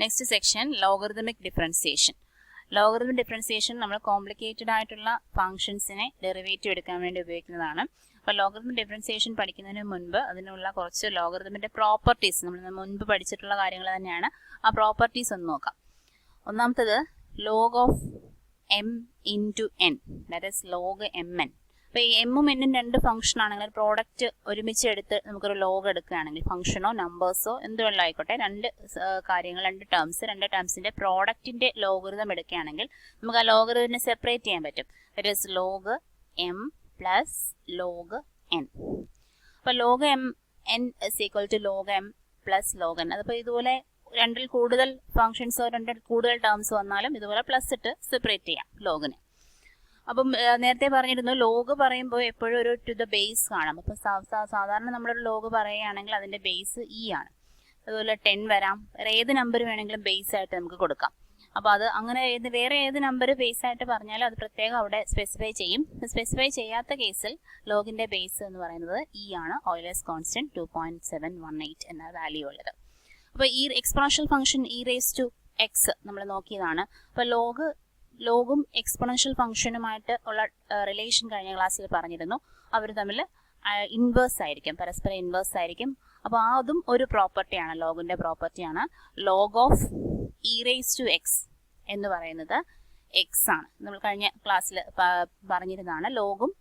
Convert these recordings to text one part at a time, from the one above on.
Next section logarithmic differentiation. Logarithm differentiation നമ്മൾ complicated ആയിട്ടുള്ള ഫംഗ്ഷൻസിനെ derivative എടുക്കാൻ വേണ്ടി ഉപയോഗിക്കുന്നതാണ്. അപ്പോൾ ലോഗറിതം ഡിഫറൻസിയേഷൻ പഠിക്കുന്നതിന് മുൻപ് അതിനുള്ള കുറച്ച് ലോഗറിതമിന്റെ പ്രോപ്പർട്ടീസ് നമ്മൾ മുൻപ് പഠിച്ചിട്ടുള്ള കാര്യങ്ങൾ തന്നെയാണ്. ആ പ്രോപ്പർട്ടീസ് ഒന്ന് നോക്കാം. ഒന്നാമത്തത് log of M into N, that is log M N. അപ്പോൾ ഈ എമ്മും എന്നും രണ്ട് ഫംഗ്ഷൻ ആണെങ്കിൽ പ്രോഡക്റ്റ് ഒരുമിച്ച് എടുത്ത് നമുക്കൊരു ലോഗ് എടുക്കുകയാണെങ്കിൽ ഫംഗ്ഷനോ നമ്പേഴ്സോ എന്തുവല്ലോ ആയിക്കോട്ടെ, രണ്ട് കാര്യങ്ങൾ, രണ്ട് ടേംസിന്റെ പ്രോഡക്റ്റിന്റെ ലോഗറിതം എടുക്കുകയാണെങ്കിൽ നമുക്ക് ആ ലോഗറിതത്തിനെ സെപ്പറേറ്റ് ചെയ്യാൻ പറ്റും. That is log M plus log N. അപ്പോൾ log M N is equal to log M plus log N. അതിപ്പോൾ ഇതുപോലെ രണ്ടിൽ കൂടുതൽ ഫംഗ്ഷൻസോ രണ്ടിൽ കൂടുതൽ ടേംസ് വന്നാലും ഇതുപോലെ പ്ലസ് ഇട്ട് സെപ്പറേറ്റ് ചെയ്യാം ലോഗിനെ. അപ്പം നേരത്തെ പറഞ്ഞിരുന്നു ലോഗ് പറയുമ്പോൾ എപ്പോഴും ഒരു ടു ദ ബേസ് കാണാം. അപ്പം സാധാരണ നമ്മളൊരു ലോഗ് പറയുകയാണെങ്കിൽ അതിന്റെ ബേസ് ഇ ആണ്. അതുപോലെ 10 വരാം, ഏത് നമ്പർ വേണമെങ്കിലും ബേസ് ആയിട്ട് നമുക്ക് കൊടുക്കാം. അപ്പോൾ അത് അങ്ങനെ വേറെ ഏത് നമ്പർ ബേസ് ആയിട്ട് പറഞ്ഞാലും അത് പ്രത്യേകം അവിടെ സ്പെസിഫൈ ചെയ്യും. സ്പെസിഫൈ ചെയ്യാത്ത കേസിൽ ലോഗിന്റെ ബേസ് എന്ന് പറയുന്നത് ഇ ആണ്, ഓയിലേഴ്സ് കോൺസ്റ്റന്റ് 2.718 എന്ന വാല്യൂ ഉള്ളത്. അപ്പോൾ ഈ exponential function e raise to x നമ്മൾ നോക്കിയതാണ്. അപ്പോൾ ലോഗും എക്സ്പോണൻഷ്യൽ ഫംഗ്ഷനുമായിട്ട് ഉള്ള റിലേഷൻ കഴിഞ്ഞ ക്ലാസ്സിൽ പറഞ്ഞിരുന്നു. അവർ തമ്മിൽ ഇൻവേഴ്സ് ആയിരിക്കും, പരസ്പരം ഇൻവേഴ്സ് ആയിരിക്കും. അപ്പോൾ അതും ഒരു പ്രോപ്പർട്ടിയാണ്, ലോഗിന്റെ പ്രോപ്പർട്ടിയാണ്. Log of e raise to x എന്ന് പറയുന്നത് എക്സ് ആണ്. നമ്മൾ കഴിഞ്ഞ ക്ലാസ്സിൽ പറഞ്ഞിരുന്നതാണ്. ലോഗും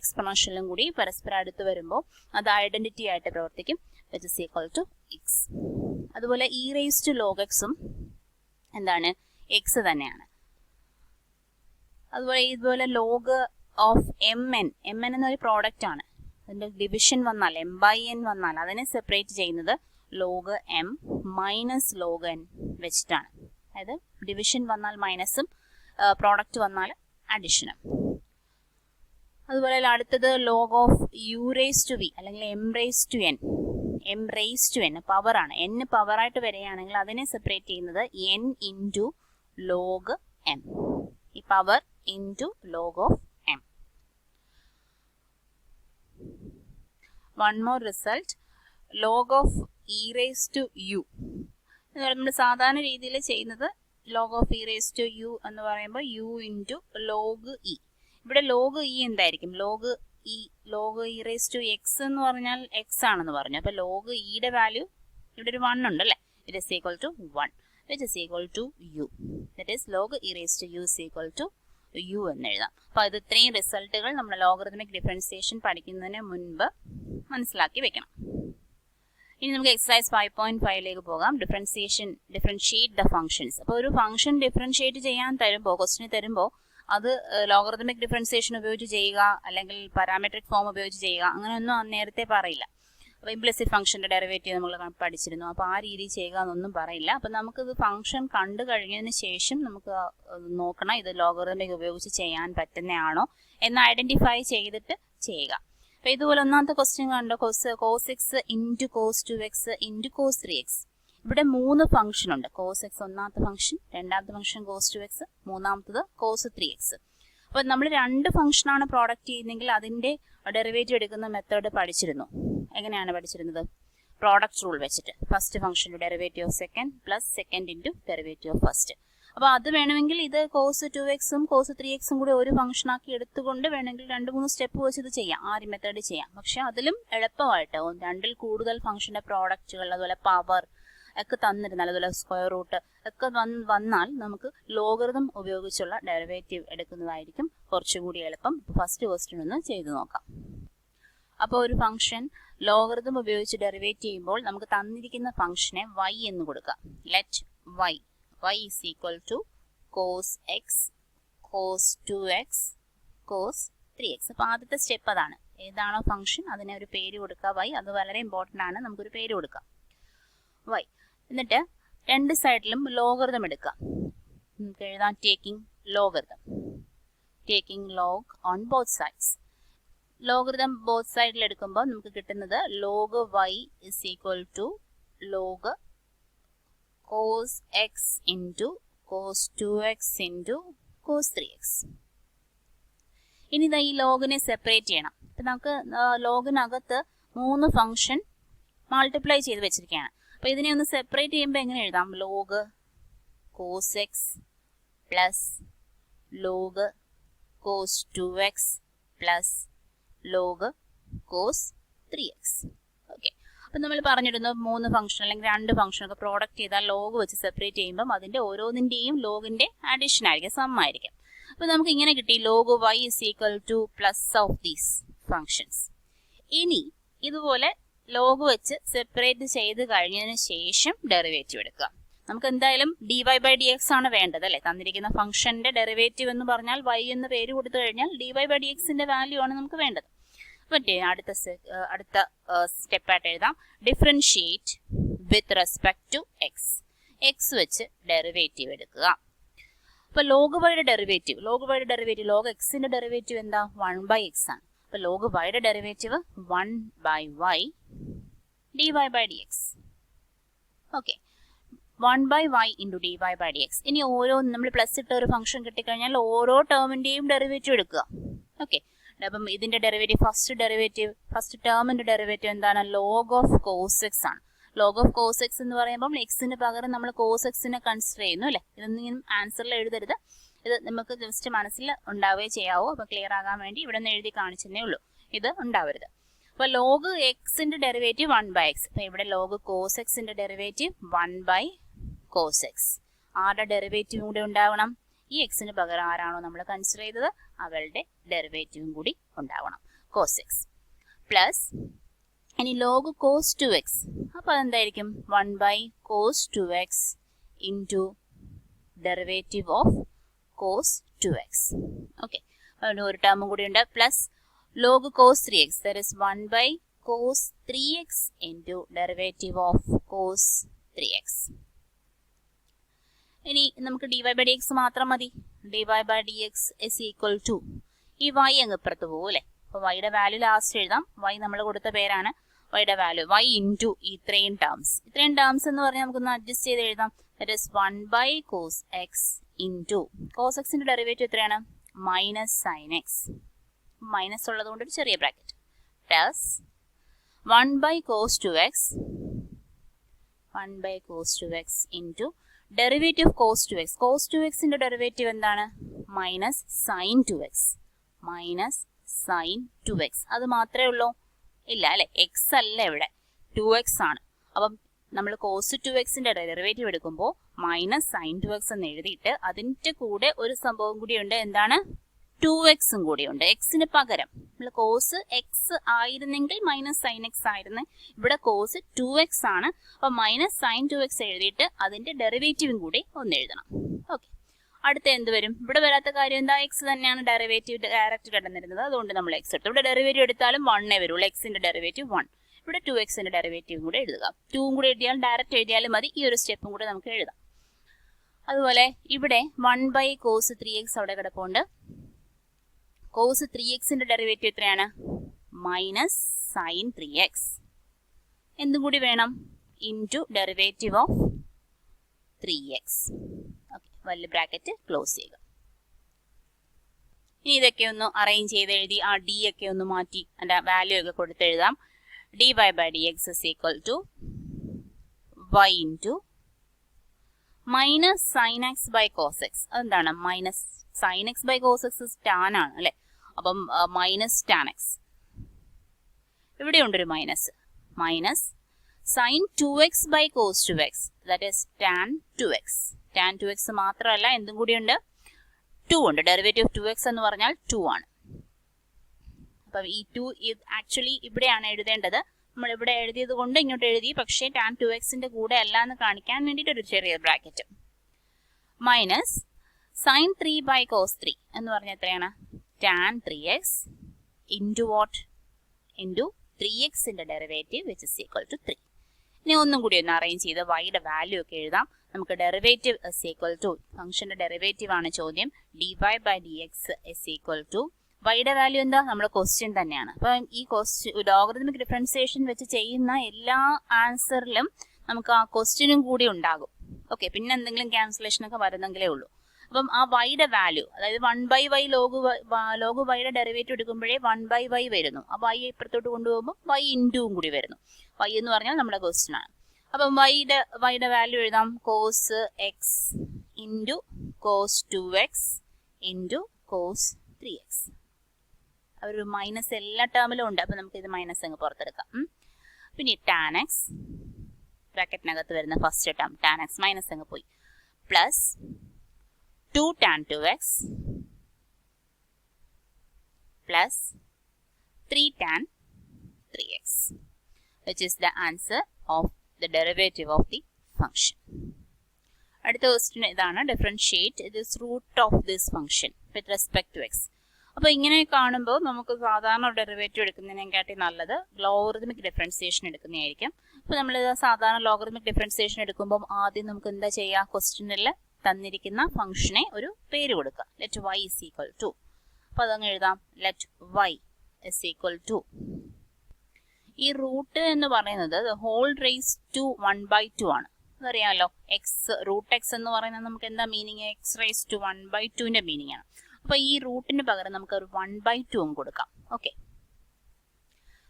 എക്സ്പോണൻഷ്യലും കൂടി പരസ്പരം അടുത്ത് വരുമ്പോൾ അത് ഐഡന്റിറ്റി ആയിട്ട് പ്രവർത്തിക്കും, which is equal to x. അതുപോലെ ഇ റേസ് ടു ലോഗ് എക്സും എന്താണ്, എക്സ് തന്നെയാണ്. അതുപോലെ ഇതുപോലെ ലോഗ് ഓഫ് എം എൻ എന്നൊരു പ്രോഡക്റ്റ് ആണ്. അതിന്റെ ഡിവിഷൻ വന്നാൽ എം ബൈ എൻ വന്നാൽ അതിനെ സെപ്പറേറ്റ് ചെയ്യുന്നത് log M minus log N വെച്ചിട്ടാണ്. അതായത് ഡിവിഷൻ വന്നാൽ മൈനസും പ്രോഡക്റ്റ് വന്നാൽ അഡിഷനും. അതുപോലെ അടുത്തത് log of U raise to V അല്ലെങ്കിൽ M raise to N power ആണ്. എൻ പവർ ആയിട്ട് വരികയാണെങ്കിൽ അതിനെ സെപ്പറേറ്റ് ചെയ്യുന്നത് എൻ ഇൻറ്റു ലോഗ് എം. ഈ power into log of m. One more result, log of e raised to u. നമ്മൾ സാധാരണ രീതിയിൽ ചെയ്യുന്നത് log of e raised to u എന്ന് പറയുമ്പോൾ u into log e. ഇവിടെ log e എന്തായിരിക്കും? log e raised to x എന്ന് പറഞ്ഞാൽ x ആണെന്ന് പറഞ്ഞു. അപ്പോൾ log e യുടെ വാല്യൂ ഇവിടെ ഒരു 1 ഉണ്ട് അല്ലേ? it is equal to 1, which is equal to u. That is log e raised to u is equal to u എന്ന് എഴുതാം. അപ്പോൾ ഇത് ഇത്രയും റിസൾട്ടുകൾ നമ്മൾ ലോഗറിതമിക് ഡിഫറൻസിയേഷൻ പഠിക്കുന്നതിന് മുൻപ് മനസ്സിലാക്കി വെക്കണം. ഇനി നമുക്ക് എക്സസൈസ് 5.5ലേക്ക് പോകാം. Differentiate the functions. അപ്പോൾ ഒരു ഫംഗ്ഷൻ ഡിഫറൻഷിയേറ്റ് ചെയ്യാൻ തരുമ്പോൾ, ക്വസ്റ്റിന് തരുമ്പോൾ അത് ലോഗറിതമിക് ഡിഫറൻസിയേഷൻ ഉപയോഗിച്ച് ചെയ്യുക അല്ലെങ്കിൽ പാരാമെട്രിക് ഫോം ഉപയോഗിച്ച് ചെയ്യുക അങ്ങനെയൊന്നും നേരത്തെ പറയില്ല. അപ്പോൾ ഇംപ്ലിസിറ്റ് ഫംഗ്ഷന്റെ ഡെറിവേറ്റീവ് നമ്മൾ പഠിച്ചിരുന്നു. അപ്പോൾ ആ രീതി ചെയ്യുക എന്നൊന്നും പറയില്ല. അപ്പം നമുക്കിത് ഫംഗ്ഷൻ കണ്ടു കഴിഞ്ഞതിന് ശേഷം നമുക്ക് നോക്കണം ഇത് ലോഗറിതമിക് ഉപയോഗിച്ച് ചെയ്യാൻ പറ്റുന്നതാണോ എന്ന് ഐഡന്റിഫൈ ചെയ്തിട്ട് ചെയ്യുക. അപ്പോൾ ഇതുപോലെ ഒന്നാമത്തെ ക്വസ്റ്റ്യൻ കണ്ടോ, cos X into cos 2x into cos 3x. ഇവിടെ 3 ഫംഗ്ഷൻ ഉണ്ട്. കോസ് എക്സ് ഒന്നാമത്തെ ഫംഗ്ഷൻ, രണ്ടാമത്തെ ഫംഗ്ഷൻ കോസ് 2x, മൂന്നാമത്തത് കോസ് 3x. അപ്പോൾ നമ്മൾ രണ്ട് ഫംഗ്ഷനാണ് പ്രോഡക്റ്റ് ചെയ്യുന്നതെങ്കിൽ അതിന്റെ ഡെറിവേറ്റീവ് എടുക്കുന്ന മെത്തേഡ് പഠിച്ചിരുന്നു. എങ്ങനെയാണ് പഠിച്ചിരുന്നത്? പ്രോഡക്റ്റ് റൂൾ വെച്ചിട്ട് ഫസ്റ്റ് ഫംഗ്ഷന്റെ derivative of second plus second into derivative of first. അപ്പോൾ അത് വേണമെങ്കിൽ ഇത് കോസ് 2xും കോസ് 3xും കൂടി ഒരു ഫംഗ്ഷനാക്കി എടുത്തുകൊണ്ട് വേണമെങ്കിൽ 2-3 സ്റ്റെപ്പ് വെച്ച് ഇത് ചെയ്യാം, ആ ഒരു മെത്തേഡ് ചെയ്യാം. പക്ഷെ അതിലും എളുപ്പമായിട്ട് രണ്ടിൽ കൂടുതൽ ഫംഗ്ഷന്റെ പ്രോഡക്റ്റുകൾ അതുപോലെ പവർ ഒക്കെ തന്നിരുന്നാൽ അതുപോലെ സ്ക്വയർ റൂട്ട് ഒക്കെ വന്നാൽ നമുക്ക് ലോഗറിതം ഉപയോഗിച്ചുള്ള ഡെറിവേറ്റീവ് എടുക്കുന്നതായിരിക്കും കുറച്ചുകൂടി എളുപ്പം. ഫസ്റ്റ് ക്വസ്റ്റ്യൻ ഒന്ന് ചെയ്തു നോക്കാം. അപ്പോൾ ഒരു ഫംഗ്ഷൻ ലോഗറിതം ഉപയോഗിച്ച് ഡെറിവേറ്റ് ചെയ്യുമ്പോൾ നമുക്ക് തന്നിരിക്കുന്ന ഫംഗ്ഷനെ y എന്ന് കൊടുക്കാം. Let y is equal to cos x, cos 2x, cos 3x. അപ്പോൾ ആദ്യത്തെ സ്റ്റെപ്പ് അതാണ്. ഏതാണോ ഫംഗ്ഷൻ അതിനെ ഒരു പേര് കൊടുക്കുക y. അത് വളരെ ഇമ്പോർട്ടൻ്റ് ആണ്, നമുക്കൊരു പേര് കൊടുക്കാം y. എന്നിട്ട് രണ്ട് സൈഡിലും ലോഗറിതം എടുക്കുക. നമുക്ക് എഴുതാം taking log on both sides. Logarithm both സൈഡിൽ എടുക്കുമ്പോൾ നമുക്ക് കിട്ടുന്നത് log y is equal to log cos x into cos 2x into cos 3x. ഇനി ഈ ലോഗിനെ സെപ്പറേറ്റ് ചെയ്യണം. അപ്പം നമുക്ക് ലോഗിനകത്ത് 3 ഫംഗ്ഷൻ മൾട്ടിപ്ലൈ ചെയ്ത് വെച്ചിരിക്കുകയാണ്. അപ്പോൾ ഇതിനെ ഒന്ന് സെപ്പറേറ്റ് ചെയ്യുമ്പോൾ എങ്ങനെ എഴുതാം? Log cos x plus log cos 2x plus log cos 3x. Okay, അപ്പം നമ്മൾ പറഞ്ഞിരുന്നു 3 ഫംഗ്ഷൻ അല്ലെങ്കിൽ 2 ഫംഗ്ഷനൊക്കെ പ്രോഡക്റ്റ് ചെയ്താൽ ലോഗ് വെച്ച് സെപ്പറേറ്റ് ചെയ്യുമ്പം അതിൻ്റെ ഓരോന്നിൻ്റെയും ലോഗിൻ്റെ അഡീഷൻ ആയിരിക്കും, സം ആയിരിക്കും. അപ്പോൾ നമുക്ക് ഇങ്ങനെ കിട്ടി log y is equal two plus of these functions. ഇനി ഇതുപോലെ ലോഗ് വെച്ച് സെപ്പറേറ്റ് ചെയ്ത് കഴിഞ്ഞതിന് ശേഷം ഡെറിവേറ്റീവ് എടുക്കുക. നമുക്ക് എന്തായാലും dy ബൈ dx ആണ് വേണ്ടത് അല്ലേ? തന്നിരിക്കുന്ന ഫംഗ്ഷന്റെ ഡെറിവേറ്റീവ് എന്ന് പറഞ്ഞാൽ y എന്ന് പേര് കൊടുത്തു കഴിഞ്ഞാൽ dy ബൈ dxന്റെ വാല്യൂ ആണ് നമുക്ക് വേണ്ടത്. മറ്റേ അടുത്ത സ്റ്റെപ്പായിട്ട് എഴുതാം differentiate with respect to x. X വെച്ച് ഡെറിവേറ്റീവ് എടുക്കുക. അപ്പോൾ ലോഗ് വൈയുടെ ഡെറിവേറ്റീവ് ലോഗ് എക്സിന്റെ ഡെറിവേറ്റീവ് എന്താ? 1 ബൈ എക്സ് ആണ്. അപ്പോൾ ലോഗ് വൈയുടെ derivative 1 by Y dy by dx. Okay, 1 by Y into dy by dx. ഇനി ഓരോ നമ്മൾ പ്ലസ് ഇട്ട ഒരു ഫംഗ്ഷൻ കിട്ടിക്കഴിഞ്ഞാൽ ഓരോ ടേമിന്റെയും ഡെറിവേറ്റീവ് എടുക്കുക. ഓക്കെ, അപ്പം ഇതിന്റെ ഫസ്റ്റ് ടേമിന്റെ ഡെറിവേറ്റീവ് എന്താണ്? ലോഗ് ഓഫ് കോസ് എക്സ് ആണ്. ലോഗ് ഓഫ് കോസ് എക്സ് എന്ന് പറയുമ്പോൾ എക്സിന് പകരം നമ്മൾ കോസ് എക്സിനെ കൺസിഡർ ചെയ്യുന്നു അല്ലേ? ഇതൊന്നും ആൻസറിൽ എഴുതരുത്, ഇത് നമുക്ക് ജസ്റ്റ് മനസ്സിൽ ഉണ്ടാവുകയേ ചെയ്യാവൂ. അപ്പോൾ ക്ലിയർ ആകാൻ വേണ്ടി ഇവിടെ നിന്ന് എഴുതി കാണിച്ചതേ ഉള്ളൂ, ഇത് ഉണ്ടാവരുത്. അപ്പോൾ ലോഗ് എക്സിന്റെ ഡെറിവേറ്റീവ് 1 ബൈ എക്സ്. അപ്പോൾ ഇവിടെ ലോഗ് കോസ് എക്സിന്റെ ഡെറിവേറ്റീവ് 1 ബൈ കോസ് എക്സ്. ആരുടെ ഡെറിവേറ്റീവും കൂടെ ഉണ്ടാവണം? ഈ എക്സിന് പകരം ആരാണോ നമ്മൾ കൺസിഡർ ചെയ്തത് അവളുടെ ഡെറിവേറ്റീവും കൂടി ഉണ്ടാവണം, കോസ് എക്സ്. പ്ലസ് ഇനി ലോഗ് കോസ് 2x. അപ്പോൾ അതെന്തായിരിക്കും? 1 by cos 2x into derivative of cos 2x. Okay, അതുകൊണ്ട് ഒരു ടേമും കൂടി ഉണ്ട്. Plus log cos 3x, that is 1 by cos 3x into derivative of cos 3x. ഇനി നമുക്ക് dy ബൈ dx മാത്രം മതി. dy by dx is equal to ഈ y അങ്ങ് ഇപ്പുറത്ത് പോകും അല്ലേ? അപ്പോൾ വൈയുടെ വാല്യൂ ലാസ്റ്റ് എഴുതാം. y നമ്മൾ കൊടുത്ത പേരാണ്. വൈയുടെ വാല്യൂ y ഇൻറ്റു ഇത്രയും ടേംസ് എന്ന് പറഞ്ഞാൽ നമുക്കൊന്ന് അഡ്ജസ്റ്റ് ചെയ്ത് എഴുതാം. That is 1 by cos X into cos എക്സിന്റെ ഡെറിവേറ്റീവ് എത്രയാണ്? Minus sine X. മൈനസ് ഉള്ളത് കൊണ്ട് ഒരു ചെറിയ bracket plus 1 by cos 2x into derivative cos 2x. Cos 2xന്റെ ഡെറിവേറ്റീവ് എന്താണ്? Minus sine 2x. അത് മാത്രമേ ഉള്ളൂ? ഇല്ല അല്ലെ, എക്സ് അല്ല ഇവിടെ, 2x ആണ്. അപ്പം നമ്മൾ കോസ് 2xന്റെ ഡെറിവേറ്റീവ് എടുക്കുമ്പോൾ മൈനസ് സൈൻ 2x എന്ന് എഴുതിയിട്ട് അതിൻ്റെ കൂടെ ഒരു സംഭവം കൂടിയുണ്ട്. എന്താണ്? 2xും കൂടിയുണ്ട്. എക്സിന് പകരം നമ്മൾ കോസ് എക്സ് ആയിരുന്നെങ്കിൽ മൈനസ് സൈൻ എക്സ് ആയിരുന്നു. ഇവിടെ കോസ് 2x ആണ്. അപ്പോൾ മൈനസ് സൈൻ 2x എഴുതിയിട്ട് അതിന്റെ ഡെറിവേറ്റീവും കൂടി ഒന്ന് എഴുതണം. ഓക്കെ, അടുത്ത എന്ത് വരും? ഇവിടെ വരാത്ത കാര്യം എന്താ? എക്സ് തന്നെയാണ് ഡെറിവേറ്റീവ് ഡയറക്റ്റ് കിടന്നിരുന്നത്, അതുകൊണ്ട് നമ്മൾ എക്സ് എടുത്തു. ഇവിടെ ഡെറിവേറ്റീവ് എടുത്താലും 1 വരുള്ളൂ. എക്സിന്റെ ഡെറിവേറ്റീവ് 1. ഇവിടെ 2xന്റെ ഡെറിവേറ്റീവും കൂടെ എഴുതുക. 2 കൂടെ എഴുതിയാൽ ഡയറക്റ്റ് എഴുതിയാലും മതി. ഈ ഒരു സ്റ്റെപ്പും കൂടെ നമുക്ക് എഴുതാം. അതുപോലെ ഇവിടെ 1 ബൈ കോസ് 3x അവിടെ കിടപ്പുണ്ട്. കോസ് 3xന്റെ ഡെറിവേറ്റീവ് എത്രയാണ്? Minus sign 3x. എന്തും കൂടി വേണം? Into derivative of 3x. Okay, വലിയ ബ്രാക്കറ്റ് ക്ലോസ് ചെയ്യുക. ഇനി ഇതൊക്കെ ഒന്ന് അറേഞ്ച് ചെയ്ത് എഴുതി ആ ഡി ഒക്കെ ഒന്ന് മാറ്റി അതിൻ്റെ വാല്യൂ ഒക്കെ കൊടുത്ത് എഴുതാം. dy by dx is equal to y into minus sine X by cos X. അതെന്താണ്? Minus sine X by cos X tan ആണ് അല്ലേ? അപ്പം മൈനസ് ടാൻ എക്സ്. ഇവിടെ ഉണ്ടൊരു minus sine 2x by cos 2x, that is tan 2x. Tan 2x മാത്രമല്ല, എന്തും കൂടിയുണ്ട്? 2 ഉണ്ട്. ഡെറിവേറ്റീവ് ഓഫ് 2x എന്ന് പറഞ്ഞാൽ 2 ആണ്. അപ്പം ഈ 2 ആക്ച്വലി ഇവിടെയാണ് എഴുതേണ്ടത്. നമ്മൾ ഇവിടെ എഴുതിയത് കൊണ്ട് ഇങ്ങോട്ട് എഴുതി, പക്ഷേ ടാൻ 2xന്റെ കൂടെ അല്ല എന്ന് കാണിക്കാൻ വേണ്ടിയിട്ട് ഒരു ചെറിയ bracket. Minus sine 3 by cos 3 എന്ന് പറഞ്ഞാൽ എത്രയാണ്? Tan 3x into what? Into 3xന്റെ derivative which is equal to 3. ഇനി ഒന്നും കൂടി ഒന്ന് അറേഞ്ച് ചെയ്ത് വൈയുടെ വാല്യൂ ഒക്കെ എഴുതാം. നമുക്ക് ഡെറിവേറ്റീവ് ഇസ് ഈക്വൽ ടു, ഫംഗ്ഷന്റെ ഡെറിവേറ്റീവ് ആണ് ചോദ്യം, dy by dx is equal to വൈയുടെ വാല്യൂ എന്താ? നമ്മുടെ ക്വസ്റ്റ്യൻ തന്നെയാണ്. അപ്പം ഈ ലോഗരിതമിക് ഡിഫറൻസിയേഷൻ വെച്ച് ചെയ്യുന്ന എല്ലാ ആൻസറിലും നമുക്ക് ആ ക്വസ്റ്റ്യനും കൂടി ഉണ്ടാകും. ഓക്കെ, പിന്നെ എന്തെങ്കിലും ക്യാൻസലേഷൻ ഒക്കെ വരുന്നെങ്കിലേ ഉള്ളൂ. അപ്പം ആ വൈയുടെ വാല്യൂ, അതായത് 1 ബൈ വൈ ലോഗ് വൈയുടെ ഡെറിവേറ്റീവ് എടുക്കുമ്പോഴേ 1 ബൈ വൈ വരുന്നു. ആ വൈ ഇപ്പുറത്തോട്ട് കൊണ്ടുപോകുമ്പോൾ വൈ ഇൻറ്റുവും കൂടി വരുന്നു. വൈ എന്ന് പറഞ്ഞാൽ നമ്മുടെ ക്വസ്റ്റ്യൻ ആണ്. അപ്പം വൈയുടെ വാല്യൂ എഴുതാം cos X into cos 2x into cos 3x. ഒരു മൈനസ് എല്ലാ ടേമിലും ഉണ്ട്. അപ്പം നമുക്ക് ഇത് മൈനസ് അങ്ങ് പുറത്തെടുക്കാം. പിന്നെ ടാൻ എക്സ് ബ്രാക്കറ്റിനകത്ത് വരുന്ന first term tan X minus അങ്ങ് പോയി, plus 2 tan 2x plus 3 tan 3x, which is the answer of the derivative of the function. അടുത്ത ക്വസ്റ്റ്യൻ ഇതാണ്, differentiate this root of this function with respect to x. അപ്പോൾ ഇങ്ങനെ കാണുമ്പോൾ നമുക്ക് സാധാരണ derivative എടുക്കുന്നതിനെക്കാട്ടി നല്ലത് ലോഗറിതമിക് ഡിഫറൻസിയേഷൻ എടുക്കുന്നതായിരിക്കും. അപ്പോൾ നമ്മൾ സാധാരണ ലോഗറിതമിക് ഡിഫറൻസിയേഷൻ എടുക്കുമ്പോൾ ആദ്യം നമുക്ക് എന്താ ചെയ്യുക, ക്വസ്റ്റ്യനിൽ തന്നിരിക്കുന്ന ഫംഗ്ഷനെ ഒരു പേര് കൊടുക്കുക. Let y is equal to, അപ്പോൾ അതങ്ങ് എഴുതാം, let y is equal to. ഈ റൂട്ട് എന്ന് പറയുന്നത് ഹോൾ റേസ് ടു 1/2 ആണ്. അതറിയാമല്ലോ, എക്സ് റൂട്ട് എക്സ് എന്ന് പറയുന്നത് നമുക്ക് എന്താ മീനിങ്, എക്സ് റേസ് ടു 1/2ന്റെ മീനിങ് ആണ്. അപ്പോൾ ഈ റൂട്ടിന് പകരം നമുക്ക് ഒരു 1/2 കൊടുക്കാം. ഓക്കെ,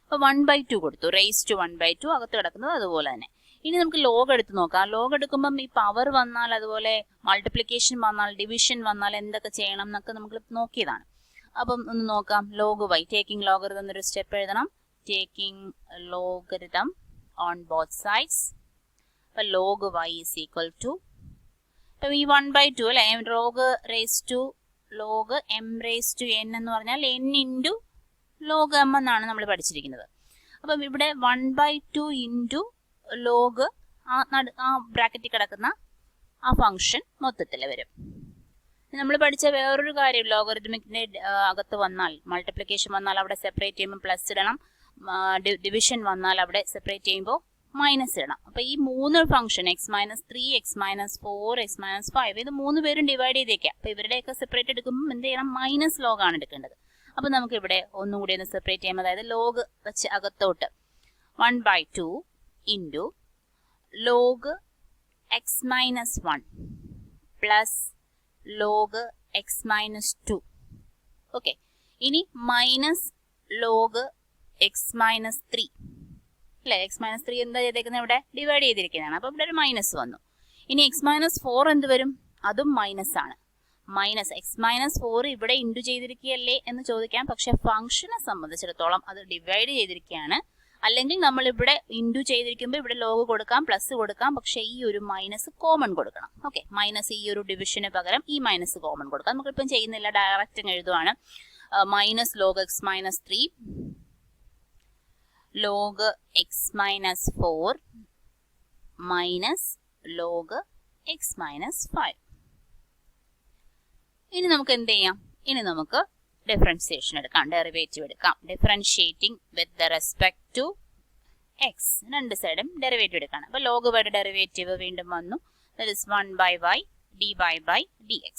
അപ്പോൾ 1/2 കൊടുത്തു, റേസ് ടു 1/2 അകത്ത് കിടക്കുന്നത് അതുപോലെ തന്നെ. ഇനി നമുക്ക് ലോഗ് എടുത്ത് നോക്കാം. ലോഗ് എടുക്കുമ്പം ഈ പവർ വന്നാൽ, അതുപോലെ മൾട്ടിപ്ലിക്കേഷൻ വന്നാൽ, ഡിവിഷൻ വന്നാൽ എന്തൊക്കെ ചെയ്യണം എന്നൊക്കെ നമ്മൾ നോക്കിയതാണ്. അപ്പം ഒന്ന് നോക്കാം. ലോഗ് വൈ, ടേക്കിംഗ് ലോഗറിതം എന്നൊരു സ്റ്റെപ്പ് എഴുതണം. Taking logarithm on both sides. അപ്പം log Y is equal to, ഇപ്പം ഈ 1/2 അല്ലെ, log raise to log M raise to N എന്ന് പറഞ്ഞാൽ എൻ ഇൻറ്റു ലോഗ് എം എന്നാണ് നമ്മൾ പഠിച്ചിരിക്കുന്നത്. അപ്പം ഇവിടെ 1/2 ഇൻറ്റു ലോഗ് ആ ബ്രാക്കറ്റിൽ കിടക്കുന്ന ആ ഫംഗ്ഷൻ മൊത്തത്തിൽ വരും. നമ്മൾ പഠിച്ച വേറൊരു കാര്യം, ലോഗറിതമിക്കിന്റെ അകത്ത് വന്നാൽ, മൾട്ടിപ്ലിക്കേഷൻ വന്നാൽ അവിടെ സെപ്പറേറ്റ് ചെയ്യുമ്പോൾ പ്ലസ് ഇടണം, ഡിവിഷൻ വന്നാൽ അവിടെ സെപ്പറേറ്റ് ചെയ്യുമ്പോൾ മൈനസ് ഇടണം. അപ്പോൾ ഈ മൂന്ന് ഫംഗ്ഷൻ x-3, x-4, x-5 ഇത് 3 പേരും ഡിവൈഡ് ചെയ്തേക്കാം. അപ്പോൾ ഇവരുടെയൊക്കെ സെപ്പറേറ്റ് എടുക്കുമ്പോൾ എന്ത് ചെയ്യണം, മൈനസ് ലോഗാണ് എടുക്കേണ്ടത്. അപ്പോൾ നമുക്ക് ഇവിടെ ഒന്നും കൂടി ഒന്ന് സെപ്പറേറ്റ് ചെയ്യുമ്പോൾ, അതായത് ലോഗ് വെച്ച് അകത്തോട്ട് 1/2 into log x-1 plus log x-2. Okay, ഇനി മൈനസ് ലോഗ് x-3 അല്ലേ, x-3 എന്താ ചെയ്തേക്കുന്നത്, ഇവിടെ ഡിവൈഡ് ചെയ്തിരിക്കുന്നതാണ്. അപ്പോൾ ഇവിടെ ഒരു മൈനസ് വന്നു. ഇനി x-4 എന്ത് വരും, അതും മൈനസ് ആണ്. മൈനസ് x-4 ഇവിടെ ഇൻറ്റു ചെയ്തിരിക്കുകയല്ലേ എന്ന് ചോദിക്കാം. പക്ഷെ ഫംഗ്ഷനെ സംബന്ധിച്ചിടത്തോളം അത് ഡിവൈഡ് ചെയ്തിരിക്കുകയാണ്. അല്ലെങ്കിൽ നമ്മൾ ഇവിടെ ഇൻറ്റു ചെയ്തിരിക്കുമ്പോൾ ഇവിടെ ലോഗ് കൊടുക്കാം, പ്ലസ് കൊടുക്കാം, പക്ഷെ ഈ ഒരു മൈനസ് കോമൺ കൊടുക്കണം. ഓക്കെ, മൈനസ് ഈ ഒരു ഡിവിഷന് പകരം ഈ മൈനസ് കോമൺ കൊടുക്കാം. നമുക്കിപ്പം ചെയ്യുന്നില്ല, ഡയറക്റ്റ് എഴുതുവാണ്. Minus log x-3 log x-4 minus log x-5. ഇനി നമുക്ക് എന്ത് ചെയ്യാം, ഇനി നമുക്ക് ഡിഫറൻസിയേഷൻ എടുക്കാം, ഡെറിവേറ്റീവ് എടുക്കാം. Differentiating with respect to x, രണ്ട് സൈഡും ഡെറിവേറ്റീവ് എടുക്കണം. അപ്പോൾ ലോഗ് വൈയുടെ ഡെറിവേറ്റീവ് വീണ്ടും വന്നു, that is 1/y dy by dx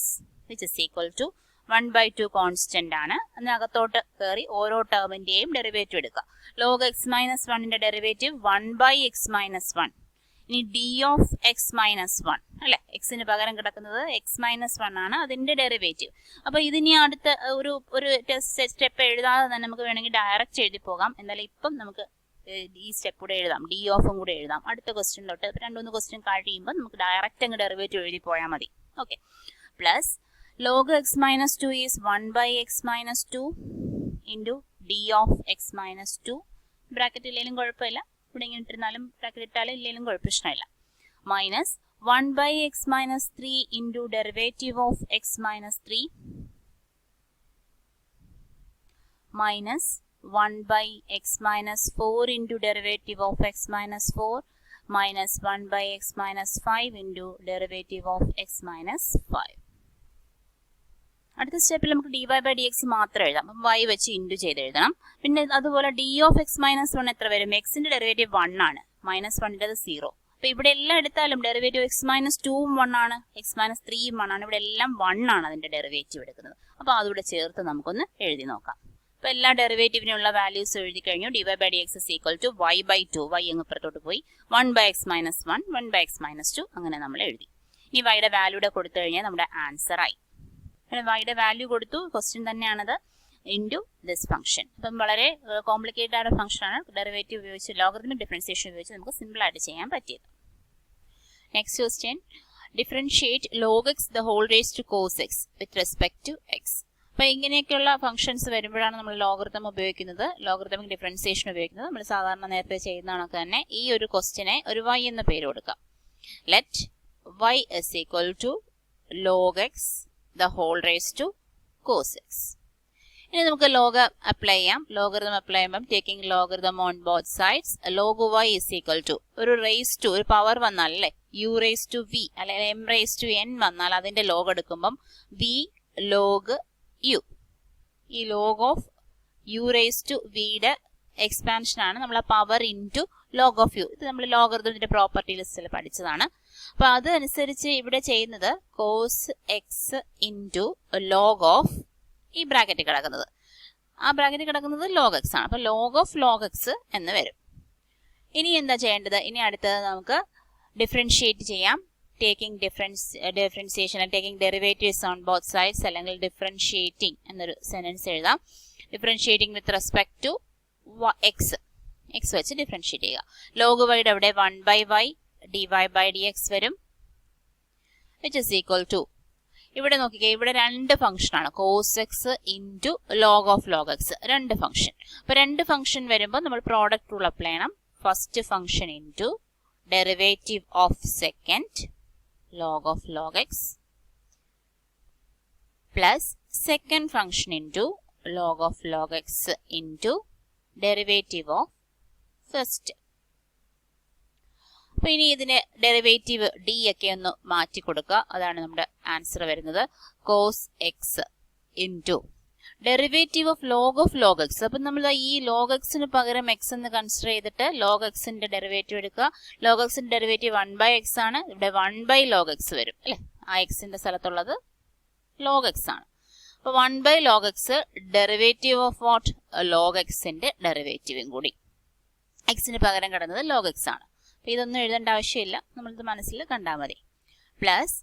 which is equal to 1/2 constant ആണ്. അതിനകത്തോട്ട് കയറി ഓരോ ടേമിന്റെയും ഡെറിവേറ്റീവ് എടുക്കുക. ലോഗ് x-1ന്റെ ഡെറിവേറ്റീവ് 1/x-1. ഇനി ഡി ഓഫ് x-1 അല്ലെ, എക്സിന് പകരം കിടക്കുന്നത് x-1 ആണ്, അതിന്റെ ഡെറിവേറ്റീവ്. അപ്പൊ ഇതിനി അടുത്ത ഒരു സ്റ്റെപ്പ് എഴുതാതെ തന്നെ നമുക്ക് വേണമെങ്കിൽ ഡയറക്റ്റ് എഴുതി പോകാം. എന്തായാലും ഇപ്പം നമുക്ക് ഈ സ്റ്റെപ്പ് കൂടെ എഴുതാം, ഡി ഓഫും കൂടെ എഴുതാം. അടുത്ത ക്വസ്റ്റ്യൻ തൊട്ട് 2-3 ക്വസ്റ്റ്യൻ കഴിയുമ്പോൾ നമുക്ക് ഡയറക്റ്റ് അങ്ങ് ഡെറിവേറ്റീവ് എഴുതി പോയാൽ മതി. Okay, plus log x-2 is 1/x-2 into d of x-2. Bracket ഇല്ലെങ്കിലും കുഴപ്പമില്ല, ഇവിടെ ഇങ്ങനെ ഇട്ടിരുന്നാലും ബ്രാക്കറ്റ് ഇട്ടാലും ഇല്ലെങ്കിലും പ്രശ്നമില്ല. Minus 1/x-3 into derivative of x-3 minus 1/x-4 into derivative of x-4 minus 1/x-5 into derivative of x-5. അടുത്ത സ്റ്റെപ്പിൽ നമുക്ക് dy by dx മാത്രം എഴുതാം. അപ്പം y വെച്ച് ഇൻറ്റു ചെയ്ത് എഴുതണം. പിന്നെ അതുപോലെ d of x-1 എത്ര വരും, എക്സിന്റെ ഡെറിവേറ്റീവ് 1 ആണ്, -1ൻ്റെത് 0. അപ്പൊ ഇവിടെ എല്ലാം എടുത്താലും ഡെറിവേറ്റീവ് x-2ഉം 1 ആണ്, x-3ഉം 1 ആണ്, ഇവിടെ എല്ലാം 1 ആണ് അതിന്റെ ഡെറിവേറ്റീവ് എടുക്കുന്നത്. അപ്പൊ അതുകൂടെ ചേർത്ത് നമുക്കൊന്ന് എഴുതി നോക്കാം. അപ്പൊ എല്ലാ ഡെറിവേറ്റീവിനുള്ള വാല്യൂസ് എഴുതി കഴിഞ്ഞു. dy by dx is equal to y/2, y അങ്ങ് പുറത്തോട്ട് പോയി, 1/x-1 1/x-2 അങ്ങനെ നമ്മൾ എഴുതി. ഇനി y യുടെ വാല്യൂടെ കൊടുത്തു കഴിഞ്ഞാൽ നമ്മുടെ ആൻസർ ആയി. വൈയുടെ വാല്യൂ കൊടുത്തു, ക്വസ്റ്റ്യൻ തന്നെയാണത്. into this function. അപ്പം വളരെ കോംപ്ലിക്കേറ്റഡ് ആയ ഫംഗ്ഷൻ ആണ്. ഡെറിവേറ്റീവ് ഉപയോഗിച്ച് ലോഗരിതമിക് ഡിഫറൻസിയേഷൻ ഉപയോഗിച്ച് നമുക്ക് സിമ്പിൾ ആയിട്ട് ചെയ്യാൻ പറ്റിയത്. Next question, differentiate log x the whole raised to cos x with respect to x. അപ്പോൾ ഇങ്ങനെയൊക്കെയുള്ള ഫംഗ്ഷൻസ് വരുമ്പോഴാണ് നമ്മൾ ലോഗരിതം ഉപയോഗിക്കുന്നത്, ലോഗരിതമിക് ഡിഫറൻസിയേഷൻ ഉപയോഗിക്കുന്നത്. നമ്മൾ സാധാരണ നേരത്തെ ചെയ്യുന്നതാണൊക്കെ തന്നെ ഈ ഒരു ക്വസ്റ്റ്യനെ ഒരു y എന്ന പേര് കൊടുക്കാം. Let y is equal to log x the whole raised to cos x. ഇനി നമുക്ക് ലോഗ് അപ്ലൈ ചെയ്യാം. ലോഗരിതം അപ്ലൈ ചെയ്യുമ്പം taking logarithm on both sides log y is equal to ഒരു റേസ് ടു ഒരു പവർ വന്നാൽ അല്ലേ u റേസ് ടു v അല്ലെങ്കിൽ m raise to n വന്നാൽ അതിന്റെ ലോഗ് എടുക്കുമ്പം v ലോഗ് u. ഈ log of u raise to vയുടെ എക്സ്പാൻഷൻ ആണ് നമ്മൾ ആ power into log of u. ഇത് നമ്മൾ ലോഗരിതത്തിന്റെ പ്രോപ്പർട്ടി ലിസ്റ്റിൽ പഠിച്ചതാണ്. അപ്പൊ അതനുസരിച്ച് ഇവിടെ ചെയ്യുന്നത് cos X into log of ഈ ബ്രാക്കറ്റ് കിടക്കുന്നത്, ആ ബ്രാക്കറ്റ് കിടക്കുന്നത് ലോഗ് എക്സ് ആണ്. അപ്പൊ ലോഗ് ഓഫ് ലോഗ് എക്സ് എന്ന് വരും. ഇനി എന്താ ചെയ്യേണ്ടത്? ഇനി അടുത്തത് നമുക്ക് ഡിഫറൻഷിയേറ്റ് ചെയ്യാം. Taking differentiation taking derivatives on both sides അല്ലെങ്കിൽ ഡിഫറൻഷിയേറ്റിംഗ് എന്നൊരു സെന്റൻസ് എഴുതാം. Differentiating with respect to x, x വെച്ച് ഡിഫറൻഷിയേറ്റ് ചെയ്യുക. ലോഗ് വൈഡ് അവിടെ 1/y dy by dx വരും, which is equal to ഇവിടെ നോക്കിക്കേ, ഇവിടെ രണ്ട് ഫംഗ്ഷൻ ആണ്, cos X into log of log x, രണ്ട് ഫംഗ്ഷൻ. അപ്പൊ രണ്ട് ഫംഗ്ഷൻ വരുമ്പോൾ നമ്മൾ പ്രോഡക്റ്റ് റൂൾ അപ്ലൈ ചെയ്യണം. First function into derivative of second log of log x plus second function into log of log X into derivative of first. അപ്പൊ ഇനി ഇതിന്റെ derivative D ഒക്കെ ഒന്ന് മാറ്റി കൊടുക്കുക. അതാണ് നമ്മുടെ ആൻസർ വരുന്നത്. Cos X into derivative of log x. അപ്പൊ നമ്മൾ ഈ ലോഗ് എക്സിന് പകരം എക്സ് എന്ന് കൺസിഡർ ചെയ്തിട്ട് ലോഗ് എക്സിന്റെ ഡെറിവേറ്റീവ് എടുക്കുക. ലോഗ് എക്സിന്റെ ഡെറിവേറ്റീവ് 1/x ആണ്. ഇവിടെ 1/log x വരും അല്ലെ, ആ എക്സിന്റെ സ്ഥലത്തുള്ളത് ലോഗ് എക്സ് ആണ്. അപ്പൊ 1/log x derivative of what log എക്സിന്റെ ഡെറിവേറ്റീവും കൂടി. എക്സിന് പകരം കിടന്നത് ലോഗ് എക്സ് ആണ്. ഇതൊന്നും എഴുതേണ്ട ആവശ്യമില്ല, നമ്മളിത് മനസ്സിൽ കണ്ടാൽ മതി. Plus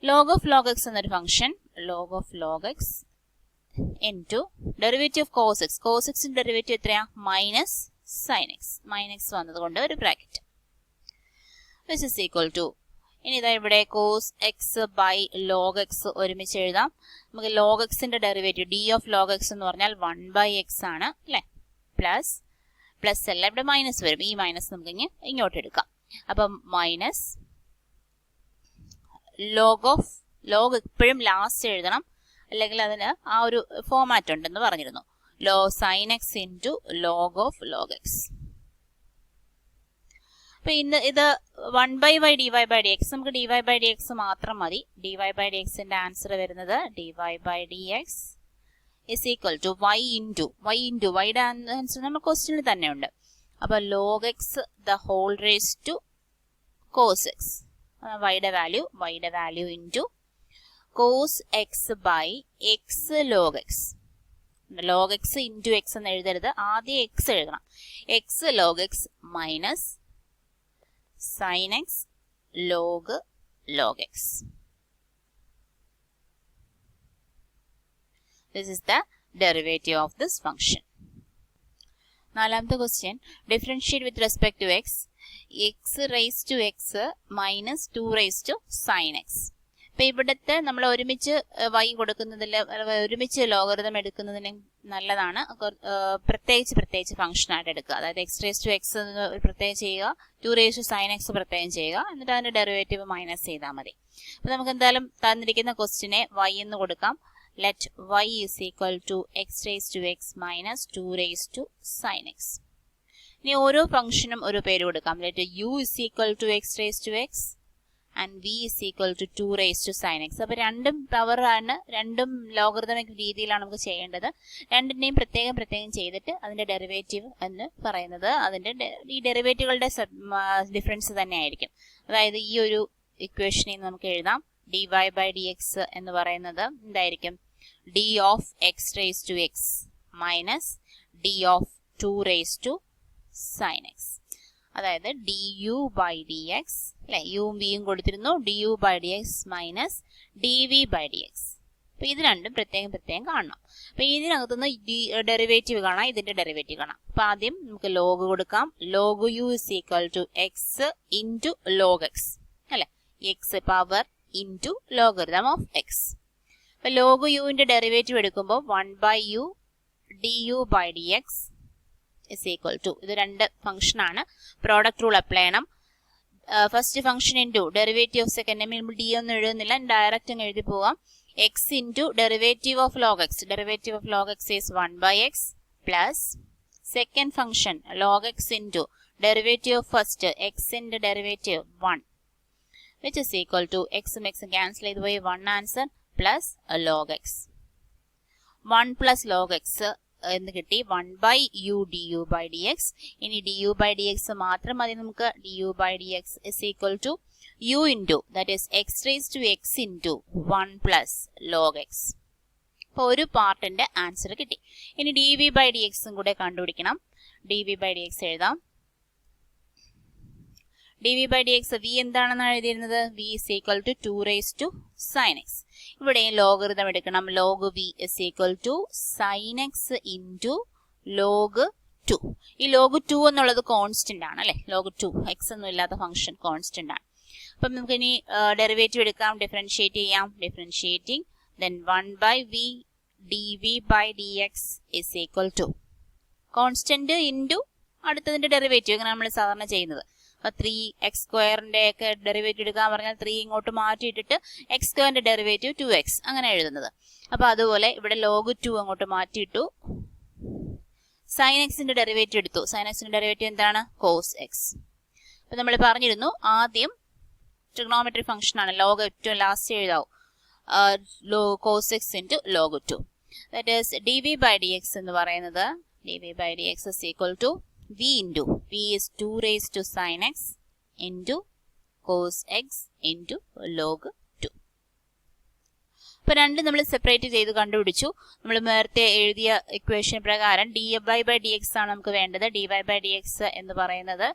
log of log X എന്നൊരു function log of log X into derivative of cos X. Cos എക്സിന്റെ ഡെറിവേറ്റീവ് എത്രയാ? Minus sine X. മൈനസ് വന്നതുകൊണ്ട് ഒരു bracket, which is equal to ഇനി ഇതാ ഇവിടെ cos X by log X ഒരുമിച്ച് എഴുതാം. നമുക്ക് ലോഗ് എക്സിന്റെ derivative D of log X എന്ന് പറഞ്ഞാൽ 1/x ആണ് അല്ലെ. പ്ലസ് പ്ലസ് അല്ല, ഇവിടെ മൈനസ് വരും. ഈ മൈനസ് നമുക്ക് ഇങ്ങോട്ട് എടുക്കാം. അപ്പം മൈനസ് ലോഗ് ഓഫ് ലോഗ് എപ്പോഴും ലാസ്റ്റ് എഴുതണം, അല്ലെങ്കിൽ അതിന് ആ ഒരു ഫോമാറ്റ് ഉണ്ടെന്ന് പറഞ്ഞിരുന്നു. Sine x into log of log x. അപ്പൊ ഇത് 1/y dy by dx, നമുക്ക് dy by dx മാത്രം മതി. dy by dx ന്റെ ആൻസർ വരുന്നത് dy by dx is equal to y into യുടെ ആൻസർ നമ്മൾ ക്വസ്റ്റ്യനിൽ തന്നെ ഉണ്ട്. അപ്പൊ log x the whole raised to cos x, yയുടെ value into cos x by x log x. log x into x എന്ന് എഴുതരുത്, ആദ്യം x എഴുതണം. x log x minus sin x log x. This is the derivative of this function. നാലാമത്തെ question, differentiate with respect to x raised to x minus 2 raised to sin x. അപ്പൊ ഇവിടുത്തെ നമ്മൾ ഒരുമിച്ച് y കൊടുക്കുന്നതിൽ ഒരുമിച്ച് logarithm എടുക്കുന്നതിന് നല്ലതാണ് പ്രത്യേകിച്ച് ഫംഗ്ഷൻ ആയിട്ട് എടുക്കുക. അതായത് x raised to x പ്രത്യേകം ചെയ്യുക, 2 raised to sin x പ്രത്യേകം ചെയ്യുക, എന്നിട്ട് അതിന്റെ ഡെറിവേറ്റീവ് മൈനസ് ചെയ്താൽ മതി. അപ്പൊ നമുക്ക് എന്തായാലും തന്നിരിക്കുന്ന ക്വസ്റ്റിനെ y എന്ന് കൊടുക്കാം. Let y is equal to x raised to x minus 2 raised to sin x. ഇനി ഓരോ ഫംഗ്ഷനും ഒരു പേര് കൊടുക്കാം. Let u is equal to x raised to x and v is equal to 2 raised to sin x. അപ്പോൾ രണ്ടും power ആണ്, രണ്ടും ലോഗരിതമിക് രീതിയിലാണ് നമുക്ക് ചെയ്യേണ്ടത്. രണ്ടിനെയും പ്രത്യേകം ചെയ്തിട്ട് അതിന്റെ ഡെറിവേറ്റീവ് എന്ന് പറയുന്നത് അതിന്റെ ഈ ഡെറിവേറ്റീവുകളുടെ ഡിഫറൻസ് തന്നെ ആയിരിക്കും. അതായത് ഈ ഒരു ഇക്വേഷനിൽ നമുക്ക് എഴുതാം dy by dx എന്ന് പറയുന്നത് എന്തായിരിക്കും? d of x raised to x minus d of 2 raised to sin x. അതായത് du by dx അല്ലെ, യും വിയും കൊടുത്തിരുന്നു, du by dx minus dv by dx. അപ്പോൾ ഇത് രണ്ടും പ്രത്യേകം കാണണം. അപ്പോൾ ഇതിനകത്തുനിന്ന് ഡെറിവേറ്റീവ് കാണാം, ഇതിന്റെ ഡെറിവേറ്റീവ് കാണാം. അപ്പോൾ ആദ്യം നമുക്ക് ലോഗ് കൊടുക്കാം. Log U is equal to X into log X അല്ലെ, X power into logarithm of X. അപ്പോൾ ലോഗ് യുവിന്റെ ഡെറിവേറ്റീവ് എടുക്കുമ്പോൾ 1/u du by dx is equal to, ഇത് രണ്ട് ഫംഗ്ഷൻ ആണ്, പ്രോഡക്റ്റ് റൂൾ അപ്ലൈ ചെയ്യണം. First function into derivative of second, നമ്മൾ D ഒന്നും എഴുതുന്നില്ല, ഡയറക്റ്റ് അങ്ങ് എഴുതി പോവാം. X into derivative of log X, derivative of log X is 1/x plus second function log X into derivative of first എക്സിന്റെ derivative 1 which is equal to എക്സും എക്സും cancel ചെയ്ത് പോയി 1 answer plus log X. 1 plus log X എന്ന് കിട്ടി 1/u du by dx. ഇനി du by dx മാത്രം മതി നമുക്ക്. du by dx is equal to u into, that is x raised to x into 1 plus log x. അപ്പോൾ ഒരു പാർട്ടിന്റെ answer കിട്ടി. ഇനി dv by dx കൂടെ കണ്ടുപിടിക്കണം. dv by dx എഴുതാം. dv by dx v എന്താണെന്നാണ് എഴുതിയിരുന്നത്? v is equal to 2 raised to sin x. ഇവിടെ ലോഗരിതം എടുക്കണം. log v is equal to sin x into log 2. ഈ log 2 എന്നുള്ളത് കോൺസ്റ്റന്റ് ആണ് അല്ലെ, log 2 x ഒന്നും ഇല്ലാത്ത ഫംഗ്ഷൻ കോൺസ്റ്റന്റ് ആണ്. അപ്പം നമുക്ക് ഇനി ഡെറിവേറ്റീവ് എടുക്കാം, ഡിഫറൻഷിയേറ്റ് ചെയ്യാം. Differentiating then 1/v dv by dx is equal to constant into അടുത്തതിന്റെ ഡെറിവേറ്റീവ്, ഇങ്ങനെ നമ്മൾ സാധാരണ ചെയ്യുന്നത്. അപ്പോൾ 3x² ഒക്കെ ഡെറിവേറ്റീവ് എടുക്കാൻ പറഞ്ഞാൽ 3 ഇങ്ങോട്ട് മാറ്റിയിട്ടിട്ട് x² ഡെറിവേറ്റീവ് 2x അങ്ങനെ എഴുതുന്നത്. അപ്പോൾ അതുപോലെ ഇവിടെ log 2 അങ്ങോട്ട് മാറ്റിയിട്ടു, sin x ഡെറിവേറ്റീവ് എടുത്തു. sin x ഡെറിവേറ്റീവ് എന്താണ്? cos x. അപ്പോൾ നമ്മൾ പറഞ്ഞിരുന്നു ആദ്യം ട്രിഗണോമെട്രി ഫംഗ്ഷൻ ആണ്, log ഏറ്റവും ലാസ്റ്റ് എഴുതാവും, cos x into log 2. That is dv by dx എന്ന് പറയുന്നത് dv by dx is equal to v into, v is 2 raised to sin x into cos x into log 2. അപ്പോൾ രണ്ടും നമ്മൾ separate ചെയ്ത് കണ്ടുപിടിച്ചു. നമ്മൾ നേരത്തെ എഴുതിയ ഇക്വേഷൻ പ്രകാരം dy by dx ആണ് നമുക്ക് വേണ്ടത്. dy by dx എന്ന് പറയുന്നത്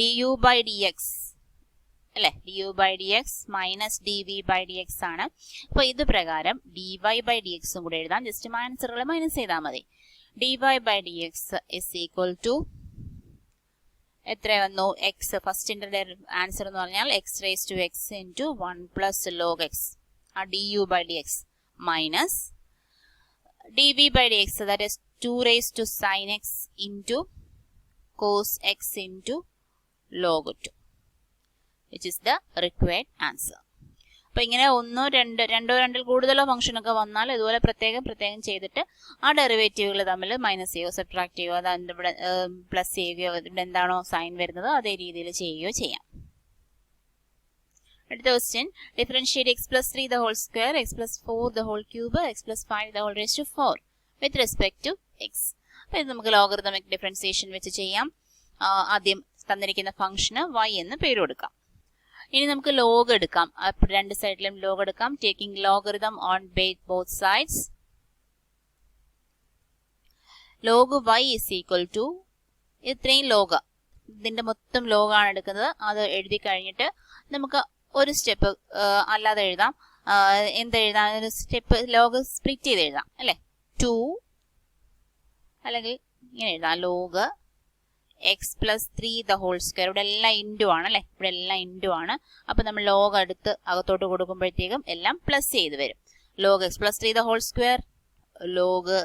du by dx അല്ലെ, du by dx മൈനസ് dv by dx ആണ്. അപ്പോൾ ഇത് പ്രകാരം dy by dx കൂടെ എഴുതാം. ജസ്റ്റ് ആൻസറുകൾ മൈനസ് ചെയ്താൽ മതി. dy by dx is equal to എത്ര വന്നു? എക്സ് ഫസ്റ്റിന്റെ ആൻസർ എന്ന് പറഞ്ഞാൽ x raise to X into 1 plus log x ആ du by dx മൈനസ് dv by dx, that is 2 raised to sin x into cos x into log 2, which is the required answer. അപ്പോൾ ഇങ്ങനെ രണ്ടോ രണ്ടിൽ കൂടുതലോ ഫംഗ്ഷനൊക്കെ വന്നാൽ ഇതുപോലെ പ്രത്യേകം ചെയ്തിട്ട് ആ ഡെറിവേറ്റീവുകൾ തമ്മിൽ മൈനസ് ചെയ്യുകയോ സബ്ട്രാക്ട് ചെയ്യുകയോ അത് ഇവിടെ പ്ലസ് ചെയ്യുകയോ ഇവിടെ എന്താണോ സൈൻ വരുന്നത് അതേ രീതിയിൽ ചെയ്യുകയോ ചെയ്യാം. അടുത്ത question, differentiate x plus 3 the whole square, x plus 4 the whole cube, x plus 5 the whole raised to 4 with respect to x. അപ്പോൾ ഇത് നമുക്ക് ലോഗറിതമിക് ഡിഫറൻസിയേഷൻ വെച്ച് ചെയ്യാം. ആദ്യം തന്നിരിക്കുന്ന ഫംഗ്ഷന് y എന്ന് പേര് കൊടുക്കാം. ഇനി നമുക്ക് ലോഗ് എടുക്കാം, രണ്ട് സൈഡിലും ലോഗ് എടുക്കാം. Taking logarithm on both sides. Log y is equal to ഇത്രയും ലോഗ്, ഇതിന്റെ മൊത്തം ലോഗാണ് എടുക്കുന്നത്. അത് എഴുതി കഴിഞ്ഞിട്ട് നമുക്ക് ഒരു സ്റ്റെപ്പ് അല്ലാതെ എഴുതാം. എന്തെഴുതാം? ഒരു സ്റ്റെപ്പ് ലോഗ് സ്പ്ലിറ്റ് ചെയ്ത് എഴുതാം അല്ലെ. 2 അല്ലെങ്കിൽ ഇങ്ങനെ എഴുതാം, log x plus 3 the whole square. ഇവിടെ എല്ലാം ഇൻറ്റു ആണ് അല്ലെ, ഇവിടെ എല്ലാം ഇൻറ്റു ആണ്. അപ്പം നമ്മൾ ലോഗ് അടുത്ത് അകത്തോട്ട് കൊടുക്കുമ്പോഴത്തേക്കും എല്ലാം പ്ലസ് ചെയ്ത് വരും. Log x plus 3 the whole square, log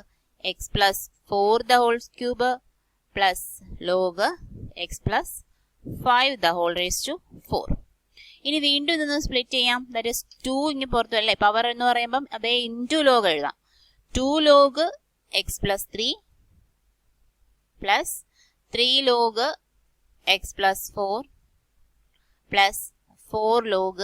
x plus 4 the whole cube plus log x plus 5 the whole raised to 4. ഇനി വീണ്ടും ഇതൊന്ന് സ്പ്ലിറ്റ് ചെയ്യാം. ദാറ്റ് ഈസ് 2 ഇങ്ങനെ പുറത്തു അല്ലേ, പവർ എന്ന് പറയുമ്പം അതേ ഇൻറ്റു ലോഗ് എഴുതാം. 2 log x plus 3 plus 3 log x plus 4 plus 4 log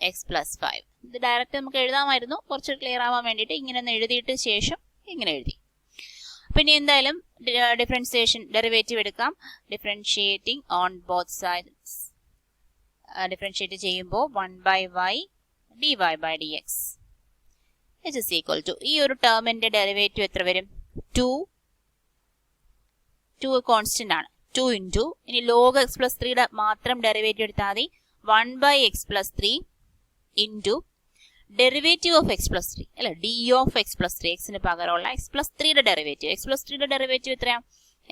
x plus 5. ഇത് ഡയറക്റ്റ് നമുക്ക് എഴുതാമായിരുന്നു, കുറച്ച് ക്ലിയർ ആവാൻ വേണ്ടിയിട്ട് ഇങ്ങനെ ഒന്ന് എഴുതിയിട്ട് ശേഷം ഇങ്ങനെ എഴുതി. പിന്നെ എന്തായാലും ഡിഫറൻസിയേഷൻ ഡെറിവേറ്റീവ് എടുക്കാം. Differentiating on both sides, differentiate ചെയ്യുമ്പോൾ 1/y dy by dx which is equal to, ഈ ഒരു ടേമിന്റെ ഡെറിവേറ്റീവ് എത്ര വരും? 2 കോൺസ്റ്റന്റ് ആണ്, 2 ഇൻറ്റു ഇനി ലോഗ് x plus 3 മാത്രം ഡെറിവേറ്റീവ് എടുത്താൽ മതി. 1/x plus 3 into derivative of X plus 3 അല്ലെ, ഡി ഓഫ് എക്സ് പ്ലസ് 3, എക്സിന് പകരമുള്ള എക്സ് പ്ലസ് 3യുടെ ഡെറിവേറ്റീവ്. എക്സ് പ്ലസ് 3യുടെ ഡെറിവേറ്റീവ് എത്രയാണ്?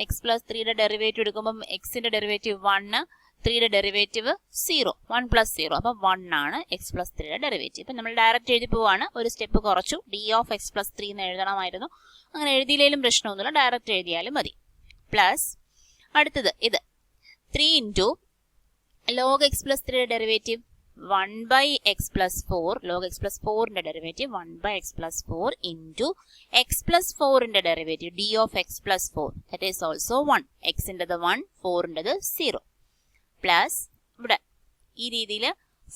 എക്സ് പ്ലസ് 3യുടെ ഡെറിവേറ്റീവ് എടുക്കുമ്പോൾ എക്സിന്റെ ഡെറിവേറ്റീവ് 1, 3യുടെ ഡെറിവേറ്റീവ് 0, 1 പ്ലസ് 0, അപ്പം 1 ആണ് എക്സ് പ്ലസ് 3യുടെ ഡെറിവേറ്റീവ്. ഇപ്പം നമ്മൾ ഡയറക്റ്റ് എഴുതി പോവാണ്, ഒരു സ്റ്റെപ്പ് കുറച്ചു. ഡി ഓഫ് എക്സ് പ്ലസ് 3 എന്ന് എഴുതണമായിരുന്നു, അങ്ങനെ എഴുതിയില്ലെങ്കിലും പ്രശ്നമൊന്നുമില്ല, ഡയറക്റ്റ് എഴുതിയാലും മതി. പ്ലസ് അടുത്തത് ഇത് 3 ഇൻറ്റു ലോഗ് എക്സ് പ്ലസ് 3യുടെ derivative 1 by x plus 4, log x plus 4ന്റെ derivative 1 by x plus 4 into x plus 4ന്റെ derivative D of X plus 4, that is also 1, എക്സിൻ്റെത് 1, 4ൻ്റെത് 0. പ്ലസ് ഇവിടെ ഈ രീതിയിൽ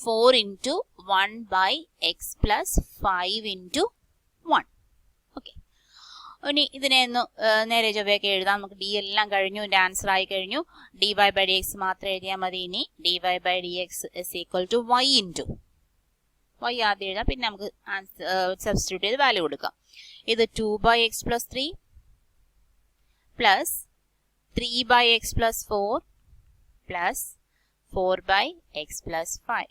4 into 1 by x plus 5 into 1. Okay, ഇനി ഇതിനെ ഒന്ന് നേരെ ചൊവ്വയൊക്കെ എഴുതാം. നമുക്ക് ഡി എല്ലാം കഴിഞ്ഞു, എൻ്റെ ആൻസർ ആയി കഴിഞ്ഞു. D y by d x മാത്രം എഴുതിയാൽ മതി. ഇനി d y by d x is equal to y into y ആദ്യം എഴുതാം, പിന്നെ നമുക്ക് സബ്സ്റ്റിറ്റ്യൂട്ട് ചെയ്ത് വാല്യൂ കൊടുക്കാം. ഇത് 2 by x plus 3 plus 3 by x plus 4 plus 4 by x plus 5.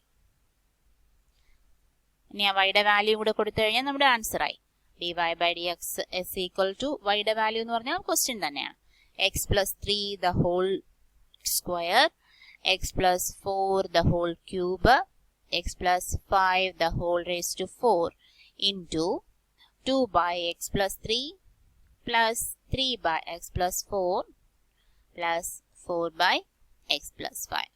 ഇനി ആ വൈയുടെ വാല്യൂ കൂടെ കൊടുത്തു കഴിഞ്ഞാൽ നമ്മുടെ ആൻസർ ആയി. D y by d x is equal to വൈയുടെ വാല്യൂ എന്ന് പറഞ്ഞാൽ ക്വസ്റ്റ്യൻ തന്നെയാണ്. X plus 3 the whole square, x plus 4 the whole cube, x plus 5 the whole raise to 4 into 2 by x plus 3 plus 3 by x plus 4 plus 4 by x plus 5.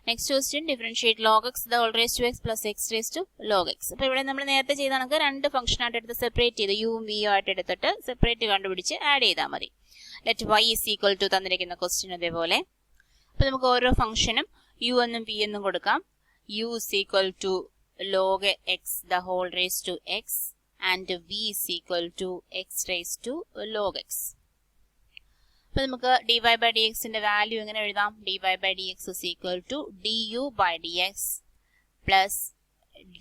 Next question, differentiate log x the whole raised to x plus x raised to log x. അപ്പോൾ ഇവിടെ നമ്മൾ നേരത്തെ ചെയ്ത കണക്ക് രണ്ട് function ആയിട്ട് എടുത്ത് separate ചെയ്ത് യും വിയും ആയിട്ട് എടുത്തിട്ട് സെപ്പറേറ്റ് കണ്ടുപിടിച്ച് ആഡ് ചെയ്താൽ മതി. Let y is equal to തന്നിരിക്കുന്ന ക്വസ്റ്റ്യൻ അതേപോലെ. അപ്പോൾ നമുക്ക് ഓരോ ഫംഗ്ഷനും യു എന്നും വി എന്നും കൊടുക്കാം. U is equal to log x the whole raised to x and v is equal to x raised to log x. അപ്പോൾ നമുക്ക് ഡി വൈ ബൈ ഡി എക്സിന്റെ വാല്യൂ എങ്ങനെ എഴുതാം? D y by d x is equal to d u by d x plus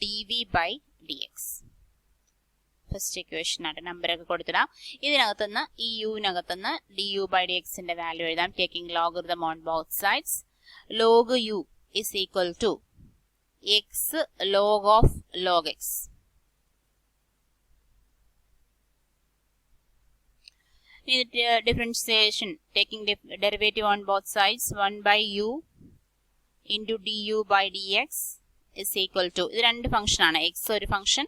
d v by d x. First equation ആയിട്ട് നമ്പറൊക്കെ കൊടുത്തിടാം. ഇതിനകത്തുനിന്ന് ഈ യുവിനകത്തുനിന്ന് ഡി യു ബൈ ഡി എക്സിന്റെ വാല്യൂ എഴുതാം. Taking logarithm on both sides. Log U is equal to x log of log x. Differentiation, taking derivative on both sides, 1 by u into du by dx is equal to, ഇത് രണ്ട് function ആണ്. X ഒരു function,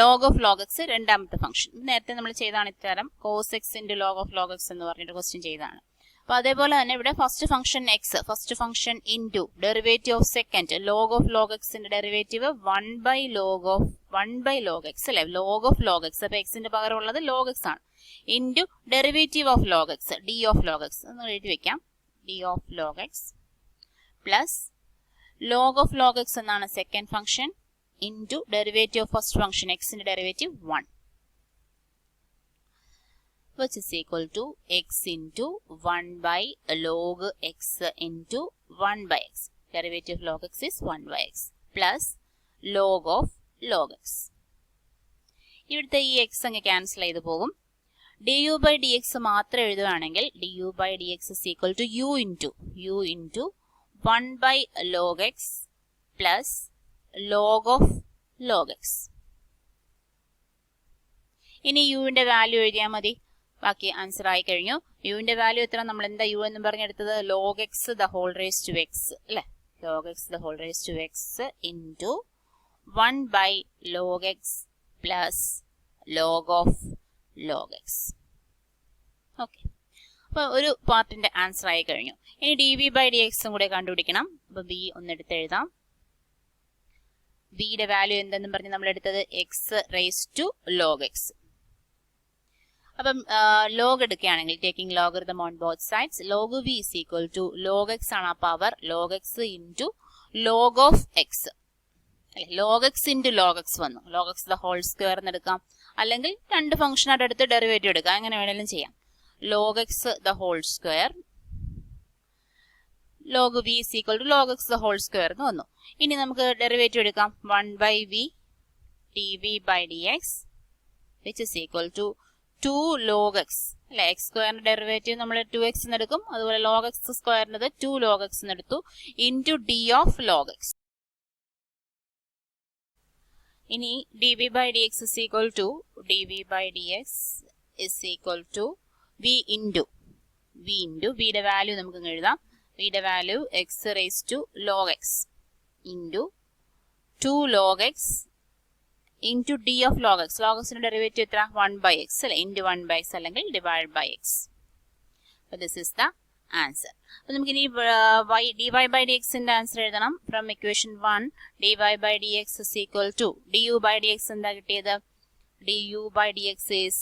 log of log x രണ്ടാമത്തെ function. നേരത്തെ നമ്മൾ ചെയ്താണ് ഇത്തരം cos X into log of log X എന്ന് പറഞ്ഞിട്ട് ക്വസ്റ്റ്യൻ ചെയ്താണ്. അപ്പോൾ അതേപോലെ തന്നെ ഇവിടെ first function x, first function into derivative of second log of log എക്സിന്റെ ഡെറിവേറ്റീവ് 1 ബൈ ലോഗ് എക്സ് അല്ലെ, ലോഗ് ഓഫ് ലോഗ് എക്സ്. അപ്പോൾ എക്സിന്റെ പകരമുള്ളത് ലോഗ് എക്സ് ആണ്. Into derivative of log x, d of log X എന്ന് എഴുതി വെക്കാം. D of log x plus log of log x എന്നാണ് second function into derivative of first function എക്സിന്റെ derivative 1, which is equal to x into 1 by log x into 1 by x. Derivative of log x is 1 by x plus log of log x. ഇവിടുത്തെ ഈ x അങ്ങ് cancel ചെയ്ത് പോകും. du by dx മാത്രം എഴുതുകയാണെങ്കിൽ du by dx is equal to u into 1 by log x plus log of log x. ഇനി യുവിന്റെ value എഴുതിയാൽ മതി. ബാക്കി ആൻസർ ആയി കഴിഞ്ഞു. യുവിന്റെ വാല്യൂ എത്ര? നമ്മൾ എന്താ യു എന്ന് പറഞ്ഞെടുത്തത്? Log x the whole raise to x അല്ലെ, log x the whole raise to X into 1 by log x plus log of log x. Okay, അപ്പോൾ ഒരു പാർട്ടിന്റെ ആൻസർ ആയി കഴിഞ്ഞു. ഇനി ഡി വി ബൈ ഡി എക്സും കൂടെ കണ്ടുപിടിക്കണം. അപ്പോൾ ബി ഒന്നെടുത്ത് എഴുതാം. ബിയുടെ വാല്യൂ എന്തെന്നും പറഞ്ഞ് നമ്മൾ എടുത്തത് x raise to log x. അപ്പം ലോഗ് എടുക്കുകയാണെങ്കിൽ taking logarithm on both sides, log v is equal to log x ആണ് ആ power, log X into log of x അല്ലെ, log X into log x വന്നു. Log x the whole square എന്ന് എടുക്കാം, അല്ലെങ്കിൽ രണ്ട് ഫംഗ്ഷനായിട്ട് എടുത്ത് ഡെറിവേറ്റീവ് എടുക്കാം, എങ്ങനെ വേണമെങ്കിലും ചെയ്യാം. Log x the whole square log v is equal to log x the whole square എന്ന് വന്നു. ഇനി നമുക്ക് ഡെറിവേറ്റീവ് എടുക്കാം. 1 by v d v by d x which is equal to 2 log x അല്ലെ x സ്ക്വയറിന്റെ ഡെറിവേറ്റീവ് നമ്മൾ 2x എന്ന് എടുക്കും. അതുപോലെ log x സ്ക്വയറിന്റെ 2 log x എന്ന് എടുത്തു into d of log x. ഇനി dv by dx is equal to dv by dx is equal to v into v യുടെ വാല്യൂ നമുക്ക് എഴുതാം. v യുടെ value x raised to log x into 2 log x into d of log x. log x ന്റെ derivative എത്ര? 1 by x അല്ലെ, into 1 by x അല്ലെങ്കിൽ divided by x. So this is the answer. അപ്പോൾ നമുക്ക് ഇനി dy by dx ന്റെ answer എഴുതണം. From equation 1 dy by dx is equal to du by dx എന്താ കിട്ടിയത്? du by dx is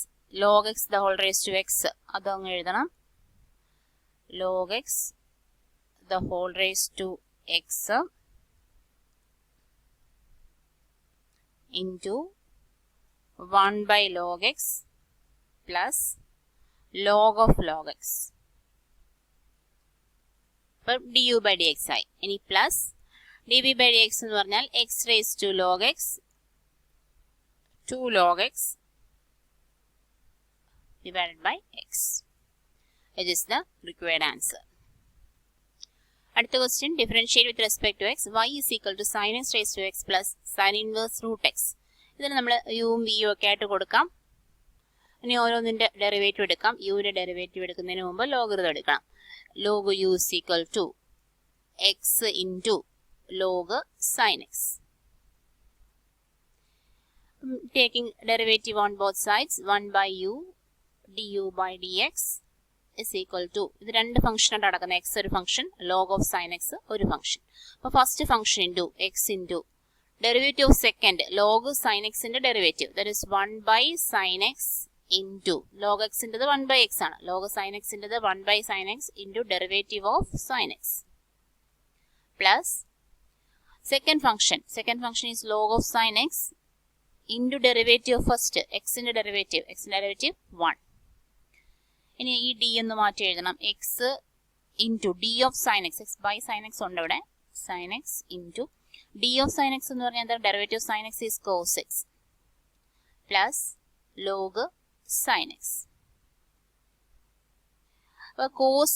log x the whole raised to x. അതങ്ങ് എഴുതണം. log x the whole raised to x into 1 by log x plus log of log x. അപ്പം du by dx ആയി. ഇനി plus dv by dx എന്ന് പറഞ്ഞാൽ x raised to log x 2 log x divided by x. It is the required answer. അടുത്ത question, differentiate with respect to x. y is equal to sin x raised to x plus sin inverse root x. ഇതിന് നമ്മൾ യുവും വിയും ഒക്കെ ആയിട്ട് കൊടുക്കാം. ഇനി ഓരോന്നിന്റെ derivative എടുക്കാം. യുവിന്റെ derivative എടുക്കുന്നതിന് മുമ്പ് ലോഗരിതം എടുക്കണം. log u is equal to x into log sin x. Taking derivative on both sides, 1 by u du by dx is equal to, ഇത് രണ്ട് ഫംഗ്ഷൻ ആയിട്ട് നടക്കുന്ന, x ഒരു function, log of sin x ഒരു function. അപ്പോൾ first function into x into derivative of second log sin x ന്റെ derivative, that is 1 by sin x into log x ൻ്റെത് 1 by x ആണ്, log sin x ൻ്റെത് 1 by sin x into derivative of sin x plus second function is log of sin x into derivative of first x ന്റെ derivative 1. ഇനി ഈ d എന്ന് മാറ്റി എഴുതണം. x into d of sin x, x by sin x ഉണ്ട് ഇവിടെ, sin x into d of sin x എന്ന് പറഞ്ഞാൽ എന്താ? Derivative sin x is cos x plus log sin x. അപ്പോൾ cos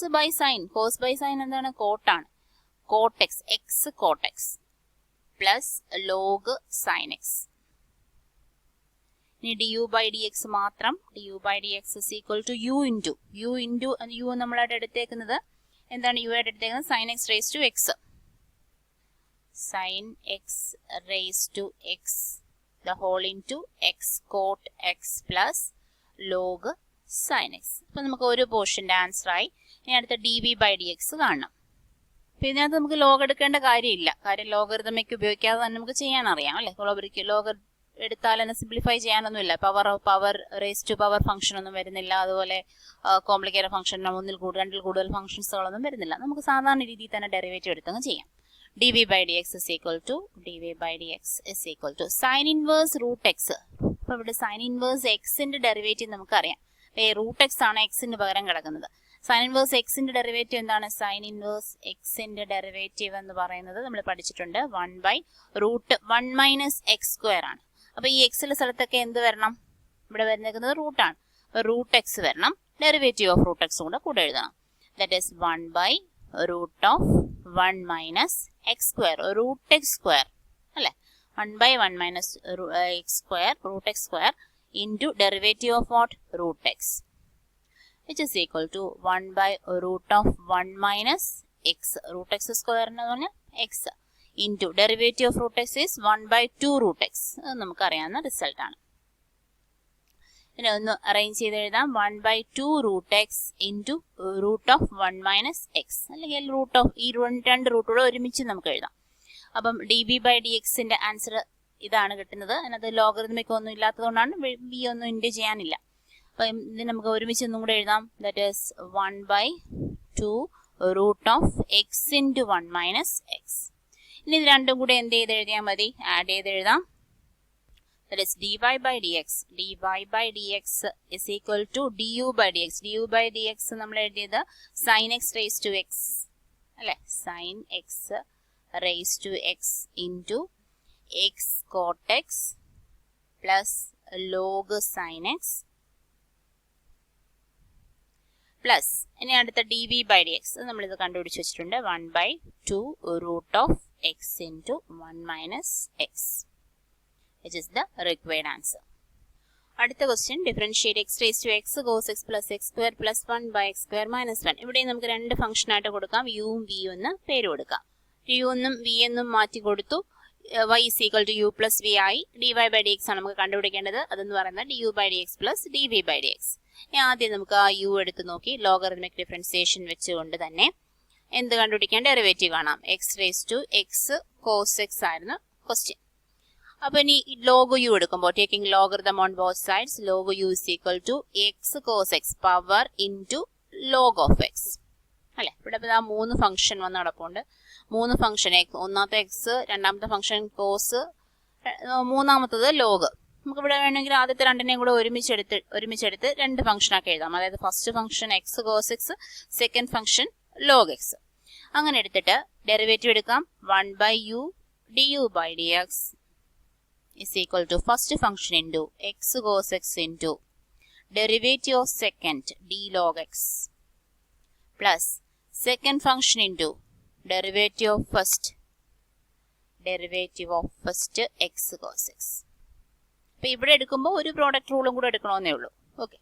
by sin എന്താണ്? കോട്ടാണ്, cot x, x cot x plus log sin x. ഇനി du by dx മാത്രം, du by dx is equal to u into u നമ്മളായിട്ട് എടുത്തേക്കുന്നത് എന്താണ്? u ആയിട്ട് എടുത്തേക്കുന്നത് sin x raised to x, sin x raised to x the whole into x cot x plus log sin x. അപ്പോൾ നമുക്ക് ഒരു പോർഷന്റെ answer ആയി. ഇനി അടുത്ത dv by dx കാണണം. അപ്പോൾ ഇതിനകത്ത് നമുക്ക് ലോഗ് എടുക്കേണ്ട കാര്യമില്ല, കാര്യം ലോഗരിതമിക് ഉപയോഗിക്കാതെ തന്നെ നമുക്ക് ചെയ്യാൻ അറിയാം അല്ലേ. ലോഗർ എടുത്താൽ തന്നെ സിംപ്ലിഫൈ ചെയ്യാനൊന്നുമില്ല. Power raise to power function ഒന്നും വരുന്നില്ല, അതുപോലെ കോംപ്ലിക്കേറ്റഡ് ഫംഗ്ഷൻ രണ്ടിൽ കൂടുതൽ ഫംഗ്ഷൻസുകളൊന്നും വരുന്നില്ല. നമുക്ക് സാധാരണ രീതിയിൽ തന്നെ ഡെറിവേറ്റീവ് എടുത്തങ്ങ് ചെയ്യാം. dv by dx is equal to sin inverse root x. അപ്പോൾ ഇവിടെ sin inverse x ന്റെ ഡെറിവേറ്റീവ് നമുക്കറിയാം, റൂട്ട് എക്സ് ആണ് എക്സിന് പകരം കിടക്കുന്നത്. sin inverse x ന്റെ ഡെറിവേറ്റീവ് എന്താണ്? sin inverse x ന്റെ ഡെറിവേറ്റീവ് എന്ന് പറയുന്നത് നമ്മൾ പഠിച്ചിട്ടുണ്ട്, 1 by root 1 minus x square ആണ്. അപ്പോൾ ഈ എക്സിലെ സ്ഥലത്തൊക്കെ എന്ത് വരണം? ഇവിടെ വരുന്നത് റൂട്ടാണ്, അപ്പോൾ റൂട്ട് എക്സ് വരണം. ഡെറിവേറ്റീവ് ഓഫ് റൂട്ട് എക്സ് കൂടെ എഴുതണം, that is 1 by root of 1 minus x square, root x square അല്ലേ, 1 by 1 minus x square, root x square into derivative of what? root x, which is equal to 1 by root of 1 minus x, root x square എന്ന് പറഞ്ഞാൽ x into derivative of root x is 1 by 2 root x. അത് നമുക്കറിയാവുന്ന result ആണ്. ഇതിനെ ഒന്ന് arrange ചെയ്ത് എഴുതാം, 1 by 2 root x into root of 1 minus x, അല്ലെങ്കിൽ റൂട്ട് ഓഫ് ഈ രണ്ട് റൂട്ടുകൾ ഒരുമിച്ച് നമുക്ക് എഴുതാം. അപ്പം dv by dx ന്റെ ആൻസർ ഇതാണ് കിട്ടുന്നത്. അതിനകത്ത് ലോഗറിതമിക് ഒന്നും ഇല്ലാത്തതുകൊണ്ടാണ് v ഒന്നും ഇൻഡ് ചെയ്യാനില്ല. അപ്പം ഇത് നമുക്ക് ഒരുമിച്ച് ഒന്നും കൂടെ എഴുതാം, that is 1 by 2 root of x into 1 minus x. ഇനി ഇത് രണ്ടും കൂടെ എന്ത് ചെയ്ത് എഴുതിയാൽ മതി? ആഡ് ചെയ്ത് എഴുതാം, that is dy by dx is equal to du by dx നമ്മൾ എഴുതിയത് sin x raised to x അല്ലെ, sin x raised to x into x cot x plus log sin x plus ഇനി അടുത്ത d v by d x നമ്മളിത് കണ്ടുപിടിച്ച് വെച്ചിട്ടുണ്ട് 1/2 root of x into 1 minus x, which is the required answer. അടുത്ത question differentiate x raised to x cos x plus x square plus 1 by x square minus 1. ഇവിടെ നമുക്ക് രണ്ട് function ആയിട്ട് കൊടുക്കാം, യും വിയും എന്ന് പേര് കൊടുക്കാം. യു എന്നും വി എന്നും മാറ്റി കൊടുത്തു. y is equal to u plus v ആയി. dy by dx ആണ് നമുക്ക് കണ്ടുപിടിക്കേണ്ടത്. അതെന്ന് പറയുന്നത് du by dx plus dv by dx. ആദ്യം നമുക്ക് ആ u എടുത്ത് നോക്കി ലോഗറിതമിക് ഡിഫറൻസിയേഷൻ വെച്ചുകൊണ്ട് തന്നെ എന്ത് കണ്ടുപിടിക്കാൻ ഡെറിവേറ്റീവ് കാണാം. x raised to x cos x ആയിരുന്നു ക്വസ്റ്റ്യൻ. അപ്പോൾ ഇനി log u എടുക്കുമ്പോൾ taking logarithm on both sides log u is equal to x cos x power into log of x അല്ലെ. ഇവിടെ ആ മൂന്ന് ഫംഗ്ഷൻ വന്ന് നടപ്പുണ്ട്. മൂന്ന് ഫംഗ്ഷൻ ഒന്നാമത്തെ എക്സ്, രണ്ടാമത്തെ ഫംഗ്ഷൻ കോസ്, മൂന്നാമത്തത് ലോഗ്. നമുക്ക് ഇവിടെ വേണമെങ്കിൽ ആദ്യത്തെ രണ്ടിനെയും കൂടെ ഒരുമിച്ചെടുത്ത് രണ്ട് ഫംഗ്ഷനാക്കി എഴുതാം. അതായത് first function x cos x, second function log x. അങ്ങനെ എടുത്തിട്ട് ഡെറിവേറ്റീവ് എടുക്കാം. 1/u du by dx is equal to first function into x cos x into derivative of second d log x plus second function into derivative of first x cos x. അപ്പോൾ ഇവിടെ എടുക്കുമ്പോൾ ഒരു product റൂളും കൂടെ എടുക്കണമെന്നേ ഉള്ളൂ. Okay,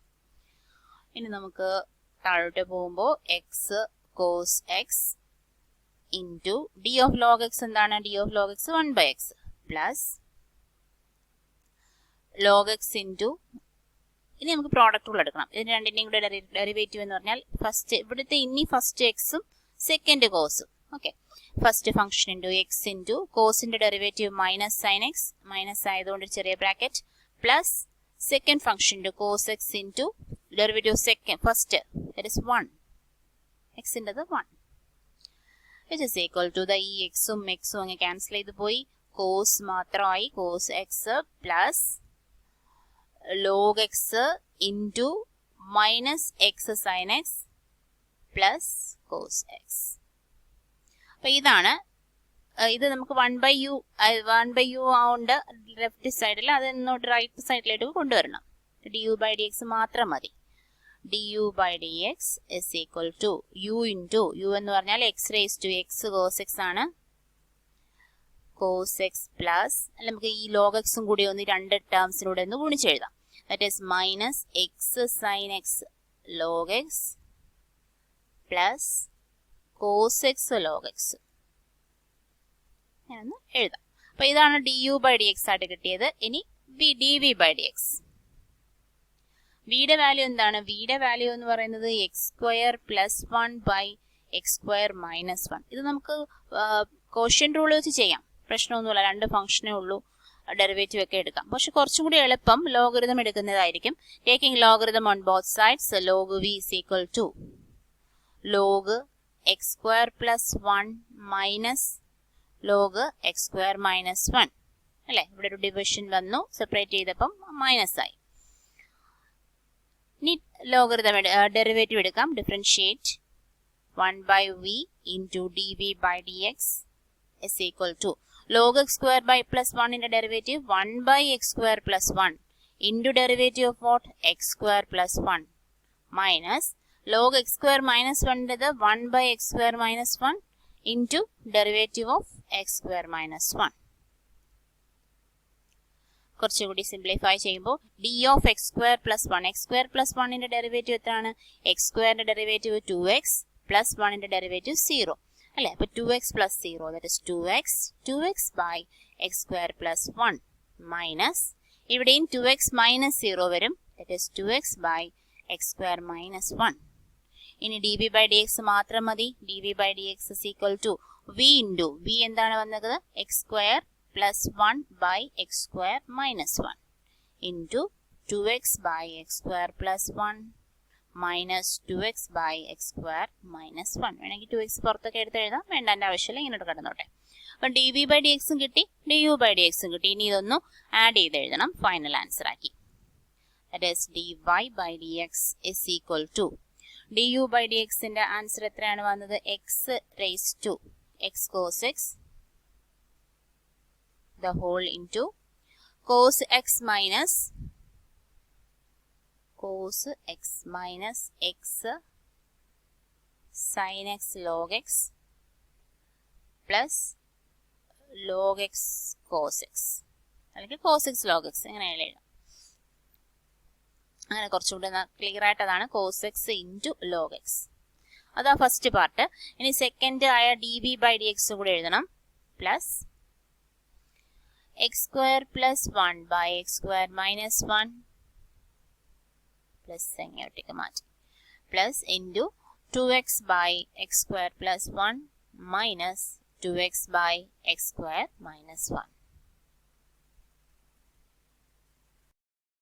ഇനി നമുക്ക് താഴോട്ട് പോകുമ്പോൾ x cos X into d of log x എന്താണ്? D of log x 1/x plus log X into, ഇനി നമുക്ക് പ്രോഡക്റ്റ് റൂൾ എടുക്കണം. ഇതിന് രണ്ടിൻ്റെയും കൂടെ ഡെറിവേറ്റീവ് എന്ന് പറഞ്ഞാൽ ഫസ്റ്റ് ഇവിടുത്തെ ഫസ്റ്റ് എക്സും സെക്കൻഡ് കോസും. Okay, first function into x into കോസിന്റെ derivative minus sine X, minus ആയതുകൊണ്ട് ചെറിയ bracket, plus second function into cos X into derivative second first that is 1, എക്സിൻ്റെത് 1, which is equal to ഈ എക്സും എക്സും അങ്ങ് ക്യാൻസൽ ചെയ്ത് പോയി. കോസ് മാത്രമായി, cos x plus log X into minus x sine x plus cos x. അപ്പൊ ഇതാണ് ഇത്. നമുക്ക് 1/u ആവുണ്ട് ലെഫ്റ്റ് സൈഡിൽ, അത് ഇങ്ങോട്ട് റൈറ്റ് സൈഡിലേക്ക് കൊണ്ടുവരണം. du by dx മാത്രം മതി. du by dx is equal to u into u എന്ന് പറഞ്ഞാൽ x raised to x cos x ആണ്, cos x പ്ലസ് നമുക്ക് ഈ log x കൂടി ഒന്ന് രണ്ട് ടേംസിലൂടെ ഒന്ന് ഗുണിച്ചെഴുതാം. that is minus x sin x log x plus cos x log x ഞാനൊന്ന് എഴുതാം. അപ്പൊ ഇതാണ് du by dx ആയിട്ട് കിട്ടിയത്. ഇനി dv by dx. വിയുടെ വാല്യൂ എന്താണ്? വിയുടെ വാല്യൂ എന്ന് പറയുന്നത് x² + 1/x² - 1. ഇത് നമുക്ക് കോഷ്യന്റ് റൂൾ വെച്ച് ചെയ്യാം, പ്രശ്നമൊന്നുമില്ല. രണ്ട് ഫംഗ്ഷനേ ഉള്ളൂ, ഡെറിവേറ്റീവ് ഒക്കെ എടുക്കാം. പക്ഷെ കുറച്ചും കൂടി എളുപ്പം ലോഗരിതം എടുക്കുന്നതായിരിക്കും. Taking logarithm on both sides log v is equal to log x² + 1 minus log x² - 1 അല്ലെ. ഇവിടെ ഒരു ഡിവിഷൻ വന്നു, സെപ്പറേറ്റ് ചെയ്തപ്പം മൈനസ് ആയി. ഇനി ലോഗരിതം ഡെറിവേറ്റീവ് എടുക്കാം. Differentiate 1/v into dv by dx is equal to log x² + 1 ന്റെ derivative 1/x² + 1 into derivative of what? x² + 1 minus log x² - 1 ന്റേത് 1/x² - 1 into derivative of x² - 1. കുറച്ചുകൂടി simplify ചെയ്യുമ്പോൾ d of x² + 1, x² + 1 ന്റെ derivative എത്രയാണ്? x² ന്റെ derivative 2x plus 1 ന്റെ derivative 0 അല്ലേ. അപ്പോൾ 2x + 0 that is 2x by x² + 1 minus ഇവിടെയും 2x - 0 വരും, that is 2x by x² - 1. ഇനി dv by dx മാത്രം മതി. dv by dx is equal to v into v എന്താണ് വന്നത്? x² + 1 by x² - 1 into 2x by x² + 1 minus 2x by x² - 1. വേണമെങ്കിൽ 2x പുറത്തൊക്കെ എടുത്ത് എഴുതാം, വേണ്ട, എൻ്റെ ആവശ്യമില്ല, ഇങ്ങോട്ട് കടന്നോട്ടെ. അപ്പം dv by dx കിട്ടി, du by dx കിട്ടി. ഇനി ഇതൊന്നും ആഡ് ചെയ്ത് എഴുതണം ഫൈനൽ ആൻസർ ആക്കി. that is dy by dx is equal to du by dx ന്റെ ആൻസർ എത്രയാണ് വന്നത്? x raised to x cos x the whole into cos x minus x sin x log x plus log x cos x അല്ലെങ്കിൽ cos x log x എങ്ങനെയായാലും എഴുതാം. അങ്ങനെ കുറച്ചുകൂടി clear ആയിട്ട് അതാണ് cos x into log x. അതാ first part. ഇനി second ആയ dv ബൈ dx കൂടെ എഴുതണം. Plus x square plus 1 by x square minus 1 plus ഇങ്ങോട്ടേക്ക് മാറ്റി plus into 2x by x square plus 1 minus 2x by x square minus 1.